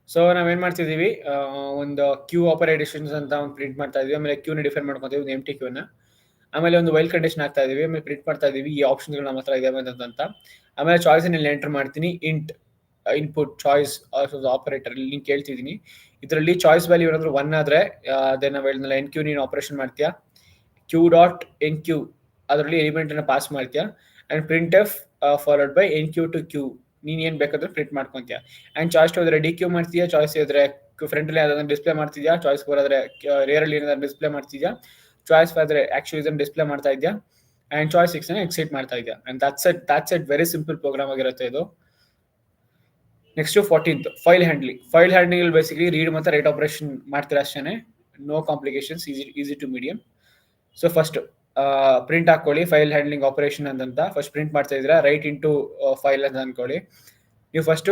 ಸೊ ನಾವೇನ್ ಮಾಡ್ತಿದೀವಿ, ಒಂದು ಕ್ಯೂ ಆಪರೇಷನ್ಸ್ ಅಂತ ಒಂದು ಪ್ರಿಂಟ್ ಮಾಡ್ತಾ ಇದೀವಿ. ಆಮೇಲೆ ಕ್ಯೂನ ಡಿಫೈನ್ ಮಾಡ್ಕೊತೀವಿ, ಒಂದು ಎಂಟಿ ಕ್ಯೂನ. ಆಮೇಲೆ ಒಂದು ವೈಲ್ ಕಂಡೀಷನ್ ಆಗ್ತಾ ಇದೀವಿ. ಆಮೇಲೆ ಪ್ರಿಂಟ್ ಮಾಡ್ತಾ ಇದೀವಿ ಈ ಆಪ್ಷನ್ಗಳು ನಮ್ಮ ಹತ್ರ ಇದಾವೆ ಅಂತ. ಆಮೇಲೆ ಚಾಯ್ಸ್ ಇಲ್ಲಿ ಎಂಟರ್ ಮಾಡ್ತೀನಿ, ಇಂಟ್ ಇನ್ಪುಟ್ ಚಾಯ್ಸ್ ಆಪರೇಟರ್ ಇಲ್ಲಿ ಕೇಳ್ತಿದ್ದೀನಿ. ಇದರಲ್ಲಿ ಚಾಯ್ಸ್ ವ್ಯಾಲ್ಯೂ ಏನಾದ್ರು 1 ಆದ್ರೆ ಅದೇ ನಾವು ಹೇಳಿದ್ನಲ್ಲ ಎನ್ ಕ್ಯೂ ನೀನು ಆಪರೇಷನ್ ಮಾಡ್ತೀಯಾ, ಕ್ಯೂ ಡಾಟ್ ಎನ್ ಕ್ಯೂ ಅದರಲ್ಲಿ ಎಲಿಮೆಂಟ್ ಅನ್ನ ಪಾಸ್ ಮಾಡ್ತೀಯಾ, and print f followed by enqueue to queue ನೀನ್ ಏನ್ ಬೇಕಾದ್ರೆ ಪ್ರಿಂಟ್ ಮಾಡ್ಕೊಂತೀಯ. ಅಂಡ್ ಚಾಯ್ಸ್ ಟು ಹೋದ್ರೆ ಡಿ ಕ್ಯೂ ಮಾಡ್ತೀಯಾ, ಚಾಯ್ಸ್ ಇದ್ರೆ ಫ್ರಂಟ್ ಅಲ್ಲಿ ಅದನ್ನ ಡಿಸ್ಪ್ಲೇ ಮಾಡ್ತಿದ್ಯಾ, ಚಾಯ್ಸ್ ಬರೋದ್ರೆ ರೇರ್ ಅಲ್ಲಿ ಏನಾದ್ರು ಡಿಸ್ಪ್ಲೇ ಮಾಡ್ತಿದ್ಯಾ, ಚಾಯ್ಸ್ ಆದ್ರೆ ಆಕ್ಚುಲಿ ಇದನ್ನ ಡಿಸ್ಪ್ಲೇ ಮಾಡ್ತಾ ಇದ್ಯಾ, ಅಂಡ್ ಚಾಯ್ಸ್ 6 ನ ಎಕ್ಸಿಟ್ ಮಾಡ್ತಾ ಇದ್ಯಾ. And that's it very simple program ಆಗಿರುತ್ತೆ ಇದು. Next 14th file handling basically read ಮತ್ತೆ ರೈಟ್ ಆಪರೇಷನ್ ಮಾಡ್ತೀರಾ ಅಷ್ಟೇನೆ, no complications, easy to medium. So first print ಹಾಕೊಳ್ಳಿ ಫೈಲ್ ಹ್ಯಾಂಡ್ಲಿಂಗ್ ಆಪರೇಷನ್ ಅಂತ. ಫಸ್ಟ್ ಪ್ರಿಂಟ್ ಮಾಡ್ತಾ ಇದ್ದೀರಾ, ರೈಟ್ ಇಂಟು ಫೈಲ್ ಅಂತ ಅನ್ಕೊಳ್ಳಿ. ನೀವು first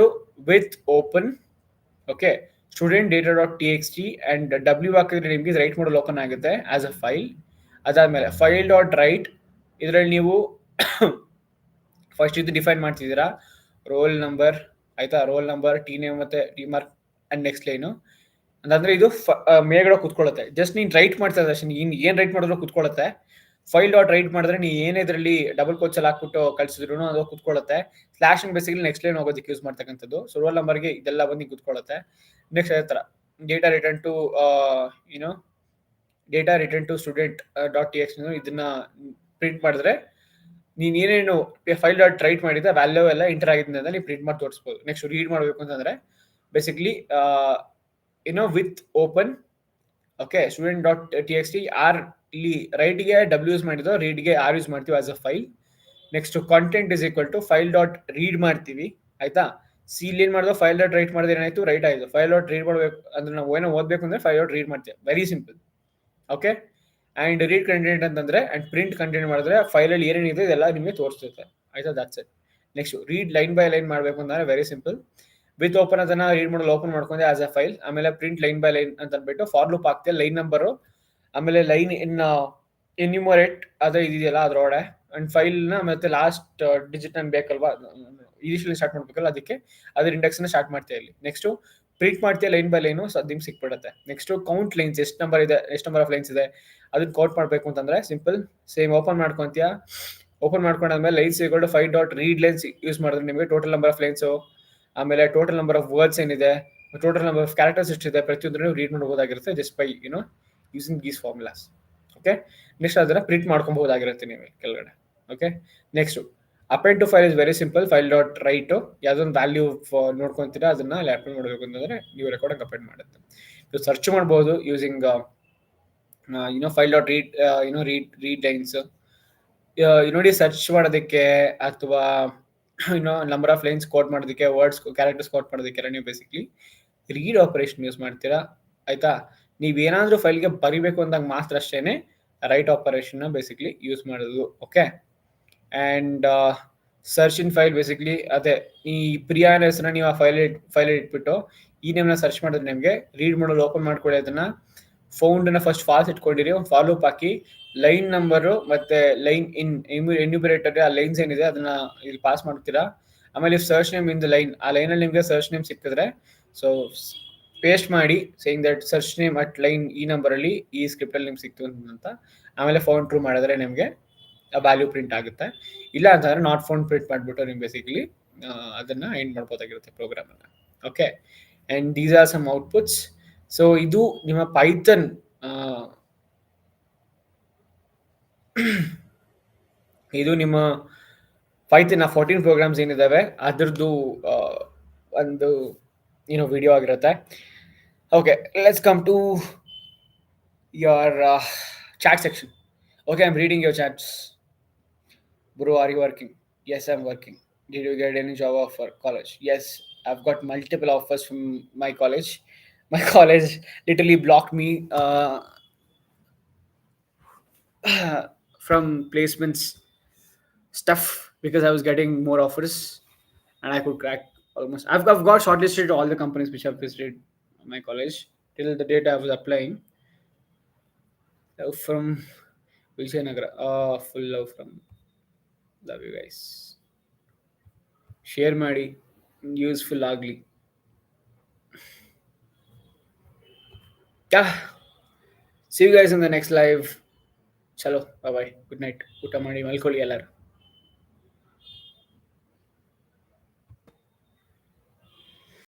with open okay student data dot txt and W ಹಾಕಿದ್ರೆ ನಿಮಗೆ ರೈಟ್ ಮಾಡಲ್ ಓಪನ್ ಆಗುತ್ತೆ ಆಸ್ ಅ ಫೈಲ್. ಅದಾದ್ಮೇಲೆ ಫೈಲ್ ಡಾಟ್ ರೈಟ್ ಇದರಲ್ಲಿ ನೀವು ಫಸ್ಟ್ ಇದು ಡಿಫೈನ್ ಮಾಡ್ತಿದ್ದೀರಾ, ರೋಲ್ ನಂಬರ್ ಆಯ್ತಾ, ರೋಲ್ ನಂಬರ್, ಟಿ ನೇಮ್ ಮತ್ತೆ T mark and next line. ಅಂದ್ರೆ ಇದು ಮೇಲ್ಗಡೆ ಕುತ್ಕೊಳ್ಳುತ್ತೆ. ಜಸ್ಟ್ ನೀನ್ ರೈಟ್ ಮಾಡ್ತಾ ಇದ್ದ ಅಷ್ಟೇ, ನೀನ್ ಏನ್ ರೈಟ್ ಮಾಡಿದ್ರು ಕುತ್ಕೊಳ್ಳುತ್ತೆ. ಫೈಲ್ ಡಾಟ್ ರೈಟ್ ಮಾಡಿದ್ರೆ ನೀ ಏನೇ ಇದರಲ್ಲಿ ಡಬಲ್ ಕೋಚ್ ಅಲ್ಲಿ ಹಾಕ್ಬಿಟ್ಟು ಕಳ್ಸಿದ್ರು ಅದು ಕುತ್ಕೊಳ್ಳುತ್ತೆ. ಸ್ಲಾಶ್ ಬೇಸಿಕಲಿ ನೆಕ್ಸ್ಟ್ ಲೈನ್ ಹೋಗೋದಕ್ಕೆ ಯೂಸ್ ಮಾಡ್ತಕ್ಕಂಥದ್ದು. ಸೊ ರೋಲ್ ನಂಬರ್ಗೆ ಇದೆಲ್ಲ ಬಂದು ಕುತ್ಕೊಳ್ಳುತ್ತೆ. ನೆಕ್ಸ್ಟ್ ಅದೇ ತರ data return to student dot T X ಇದನ್ನ ಪ್ರಿಂಟ್ ಮಾಡಿದ್ರೆ ನೀನ್ ಏನೇನು ಫೈಲ್ ಡಾಟ್ ರೈಟ್ ಮಾಡಿದ್ರೆ ವ್ಯಾಲ್ಯೂ ಎಲ್ಲ ಎಂಟರ್ ಆಗಿದೆ ಅಂತ ನೀವು ಪ್ರಿಂಟ್ ಮಾಡಿ ತೋರಿಸಬಹುದು. ನೆಕ್ಸ್ಟ್ ರೀಡ್ ಮಾಡಬೇಕು ಅಂತಂದ್ರೆ basically with open okay student dot txt R ಇಲ್ಲಿ ರೈಟ್ಗೆ ಡಬ್ಲ್ಯೂ ಯೂಸ್ ಮಾಡಿದ್ದು, ರೀಡ್ಗೆ ಆರ್ ಯೂಸ್ ಮಾಡ್ತೀವಿ as a file. Next content is equal to file dot read ಮಾಡ್ತೀವಿ ಆಯ್ತಾ. ಸಿ ಇಲ್ಲಿ ಏನ್ ಮಾಡಿದ್ರು ಫೈಲ್ ಡಾಟ್ ರೈಟ್ ಮಾಡಿದ್ರೆ ಏನಾಯ್ತು, ರೈಟ್ ಆಯ್ತು. ಫೈಲ್ ಡಾಟ್ ರೀಡ್ ಮಾಡಬೇಕು ಅಂದ್ರೆ ನಾವು ಏನೋ ಓದ್ಬೇಕು ಅಂದ್ರೆ ಫೈಲ್ ಡಾಟ್ ರೀಡ್ ಮಾಡ್ತೀವಿ, very simple. Okay, and read content ಅಂತಂದ್ರೆ ಅಂಡ್ ಪ್ರಿಂಟ್ ಕಂಟೆಂಟ್ ಮಾಡಿದ್ರೆ ಫೈಲ್ ಅಲ್ಲಿ ಏನೇನಿದೆ ಇದೆಲ್ಲ ನಿಮಗೆ ತೋರಿಸುತ್ತೆ ಆಯ್ತಾ. That's it. Next read line by line ಮಾಡಬೇಕು ಅಂದ್ರೆ ವೆರಿ ಸಿಂಪಲ್. ವಿತ್ ಓಪನ್ ಅದನ್ನ ರೀಡ್ ಮಾಡಲು ಓಪನ್ ಮಾಡ್ಕೊಂಡೆ ಆಸ್ ಅ ಫೈಲ್. ಆಮೇಲೆ ಪ್ರಿಂಟ್ ಲೈನ್ ಬೈ ಲೈನ್ ಅಂತ ಅಂದ್ಬಿಟ್ಟು ಫಾರ್ ಲೂಪ್ ಹಾಕ್ತೀಯ, ಲೈನ್ ನಂಬರು ಆಮೇಲೆ ಲೈನ್ ಎನ್ಯುಮರೇಟ್ ಅದೇ ಇದೆಯಲ್ಲ ಅದ್ರೊಳಗೆ ಅಂಡ್ ಫೈಲ್ ನ ಮತ್ತೆ ಲಾಸ್ಟ್ ಡಿಜಿಟ್ ನನ್ ಬೇಕಲ್ವಾ, ಇನಿಷಿಯಲಿ ಸ್ಟಾರ್ಟ್ ಮಾಡ್ಬೇಕಲ್ಲ ಅದಕ್ಕೆ ಅದ್ರ ಇಂಡೆಕ್ಸ್ ನ ಸ್ಟಾರ್ಟ್ ಮಾಡ್ತೀಯ ಇಲ್ಲಿ. ನೆಕ್ಸ್ಟ್ ಪ್ರಿಂಟ್ ಮಾಡ್ತೀಯ ಲೈನ್ ಬೈ ಲೈನು, ಸೊ ನಿಮ್ಗೆ ಸಿಕ್ಬಿಡುತ್ತೆ. ನೆಕ್ಸ್ಟ್ ಕೌಂಟ್ ಲೈನ್ಸ್ ಎಷ್ಟು ನಂಬರ್ ಆಫ್ ಲೈನ್ಸ್ ಇದೆ ಅದನ್ನ ಕೌಂಟ್ ಮಾಡ್ಬೇಕು ಅಂತಂದ್ರೆ ಸಿಂಪಲ್ ಸೇಮ್ ಓಪನ್ ಮಾಡ್ಕೊಂತೀಯ. ಓಪನ್ ಮಾಡ್ಕೊಂಡಾದ್ಮೇಲೆ lines equal 5 dot read lines use ಮಾಡಿದ್ರೆ ನಿಮಗೆ ಟೋಟಲ್ ನಂಬರ್ ಆಫ್ ಲೈನ್ಸ್, ಆಮೇಲೆ ಟೋಟಲ್ ನಂಬರ್ ಆಫ್ ವರ್ಡ್ಸ್ ಏನಿದೆ, ಟೋಟಲ್ ನಂಬರ್ ಆಫ್ ಕ್ಯಾರೆಕ್ಟರ್ಸ್ ಎಷ್ಟಿದೆ ಪ್ರತಿಯೊಂದನ್ನು ರೀಡ್ ಮಾಡಬಹುದಾಗಿರುತ್ತೆ just by using these formulas. Okay, next ಅದನ್ನ ಪ್ರಿಂಟ್ ಮಾಡ್ಕೊಬಹುದಾಗಿರುತ್ತೆ ನೀವು ಕೆಳಗಡೆ. Okay, next append to file is very simple. File dot write ಯಾವ್ದೊಂದು ವ್ಯಾಲ್ಯೂ ನೋಡ್ಕೊಂತೀರಾ ಅದನ್ನ ಅಲ್ಲಿ ಅಪೆಂಡ್ ಮಾಡಬೇಕು ಅಂತಂದ್ರೆ ನೀವು ರೆಕಾರ್ಡ್ ಅಪೆಂಡ್ ಮಾಡುತ್ತೆ. ನೀವು ಸರ್ಚ್ ಮಾಡಬಹುದು using file dot read lines ನೋಡಿ ಸರ್ಚ್ ಮಾಡೋದಕ್ಕೆ, ಅಥವಾ ನಂಬರ್ ಆಫ್ ಲೈನ್ಸ್ ಕೋಡ್ ಮಾಡೋದಕ್ಕೆ, ವರ್ಡ್ಸ್ ಕ್ಯಾರೆಕ್ಟರ್ಸ್ ಕೋಡ್ ಮಾಡೋದಕ್ಕೆ ನೀವು ಬೇಸಿಕ್ಲಿ ರೀಡ್ ಆಪರೇಷನ್ ಯೂಸ್ ಮಾಡ್ತೀರಾ ಆಯ್ತಾ. ನೀವೇನಾದ್ರೂ ಫೈಲ್ಗೆ ಬರಿಬೇಕು ಅಂದಾಗ ಮಾತ್ರ ಅಷ್ಟೇನೆ ರೈಟ್ ಆಪರೇಷನ್ ಬೇಸಿಕ್ಲಿ ಯೂಸ್ ಮಾಡೋದು. Okay, and search in file basically ಅದೇ ಈ ಪ್ರಿಯಾ ಅನ್ನೋ ಹೆಸರನ್ನ ನೀವು ಆ ಫೈಲ್ ಇಟ್ಬಿಟ್ಟು ಈ ನೇಮ್ನ ಸರ್ಚ್ ಮಾಡಿದ್ರೆ ನಿಮಗೆ ರೀಡ್ ಮಾಡೋದು ಓಪನ್ ಮಾಡ್ಕೊಳ್ಳಿ. ಅದನ್ನ ಫೌಂಡನ್ನ ಫಸ್ಟ್ ಫಾಲ್ಸ್ ಇಟ್ಕೊಂಡಿರಿ, ಒಂದು ಫಾಲೋ ಅಪ್ ಹಾಕಿ ಲೈನ್ ನಂಬರು ಮತ್ತೆ ಲೈನ್ ಇನ್ ಎನ್ಯೂಬರೇಟರ್ ಆ ಲೈನ್ಸ್ ಏನಿದೆ ಅದನ್ನ ಇಲ್ಲಿ ಪಾಸ್ ಮಾಡ್ತೀರಾ. ಆಮೇಲೆ search name in the line, ಆ ಲೈನಲ್ಲಿ ನಿಮಗೆ ಸರ್ಚ್ ನೇಮ್ ಸಿಕ್ಕಿದ್ರೆ ಸೊ ಪೇಸ್ಟ್ ಮಾಡಿ saying that search name at line ಈ ನಂಬರಲ್ಲಿ ಈ ಸ್ಕ್ರಿಪ್ಟಲ್ಲಿ ನಿಮ್ಗೆ ಸಿಕ್ತು ಅಂತ. ಆಮೇಲೆ ಫೌಂಡ್ ಟ್ರೂ ಮಾಡಿದ್ರೆ ನಿಮಗೆ ವ್ಯಾಲ್ಯೂ ಪ್ರಿಂಟ್ ಆಗುತ್ತೆ. ಇಲ್ಲ ಅಂತಂದ್ರೆ ನಾಟ್ ಫೌಂಡ್ ಪ್ರಿಂಟ್ ಮಾಡಿಬಿಟ್ಟು ನಿಮ್ಗೆ ಬೇಸಿಕ್ಲಿ ಅದನ್ನ ಎಂಡ್ ಮಾಡ್ಬೋದಾಗಿರುತ್ತೆ ಪ್ರೋಗ್ರಾಮನ್ನ. Okay, and these are some outputs. So ಇದು ನಿಮ್ಮ ಪೈಥನ್ ಇದು ನಿಮ್ಮ ಪೈಥನ್ 14 ಪ್ರೋಗ್ರಾಮ್ಸ್ ಏನಿದಾವೆ ಅದ್ರದ್ದು ಒಂದು ವಿಡಿಯೋ ಆಗಿರುತ್ತೆ. Okay, let's come to your chat section. Okay, I'm reading your chats. Bro, are you working? Yes, I'm working. Did you get any job offer college? Yes, I've got multiple offers from my college. My college literally blocked me from placements stuff because I was getting more offers and I could crack almost. I've got shortlisted to all the companies which have visited my college till the date I was applying. Love from Vijayanagara. Full love from. Love you guys. Share ಮಾಡಿ, ಯೂಸ್ಫುಲ್ ಆಗಲಿ. See you guys in the next live. ಚಲೋ, ಬಾಯ್ ಬಾಯ್, ಗುಡ್ ನೈಟ್. ಊಟ ಮಾಡಿ ಮಲ್ಕೊಳ್ಳಿ ಎಲ್ಲರೂ.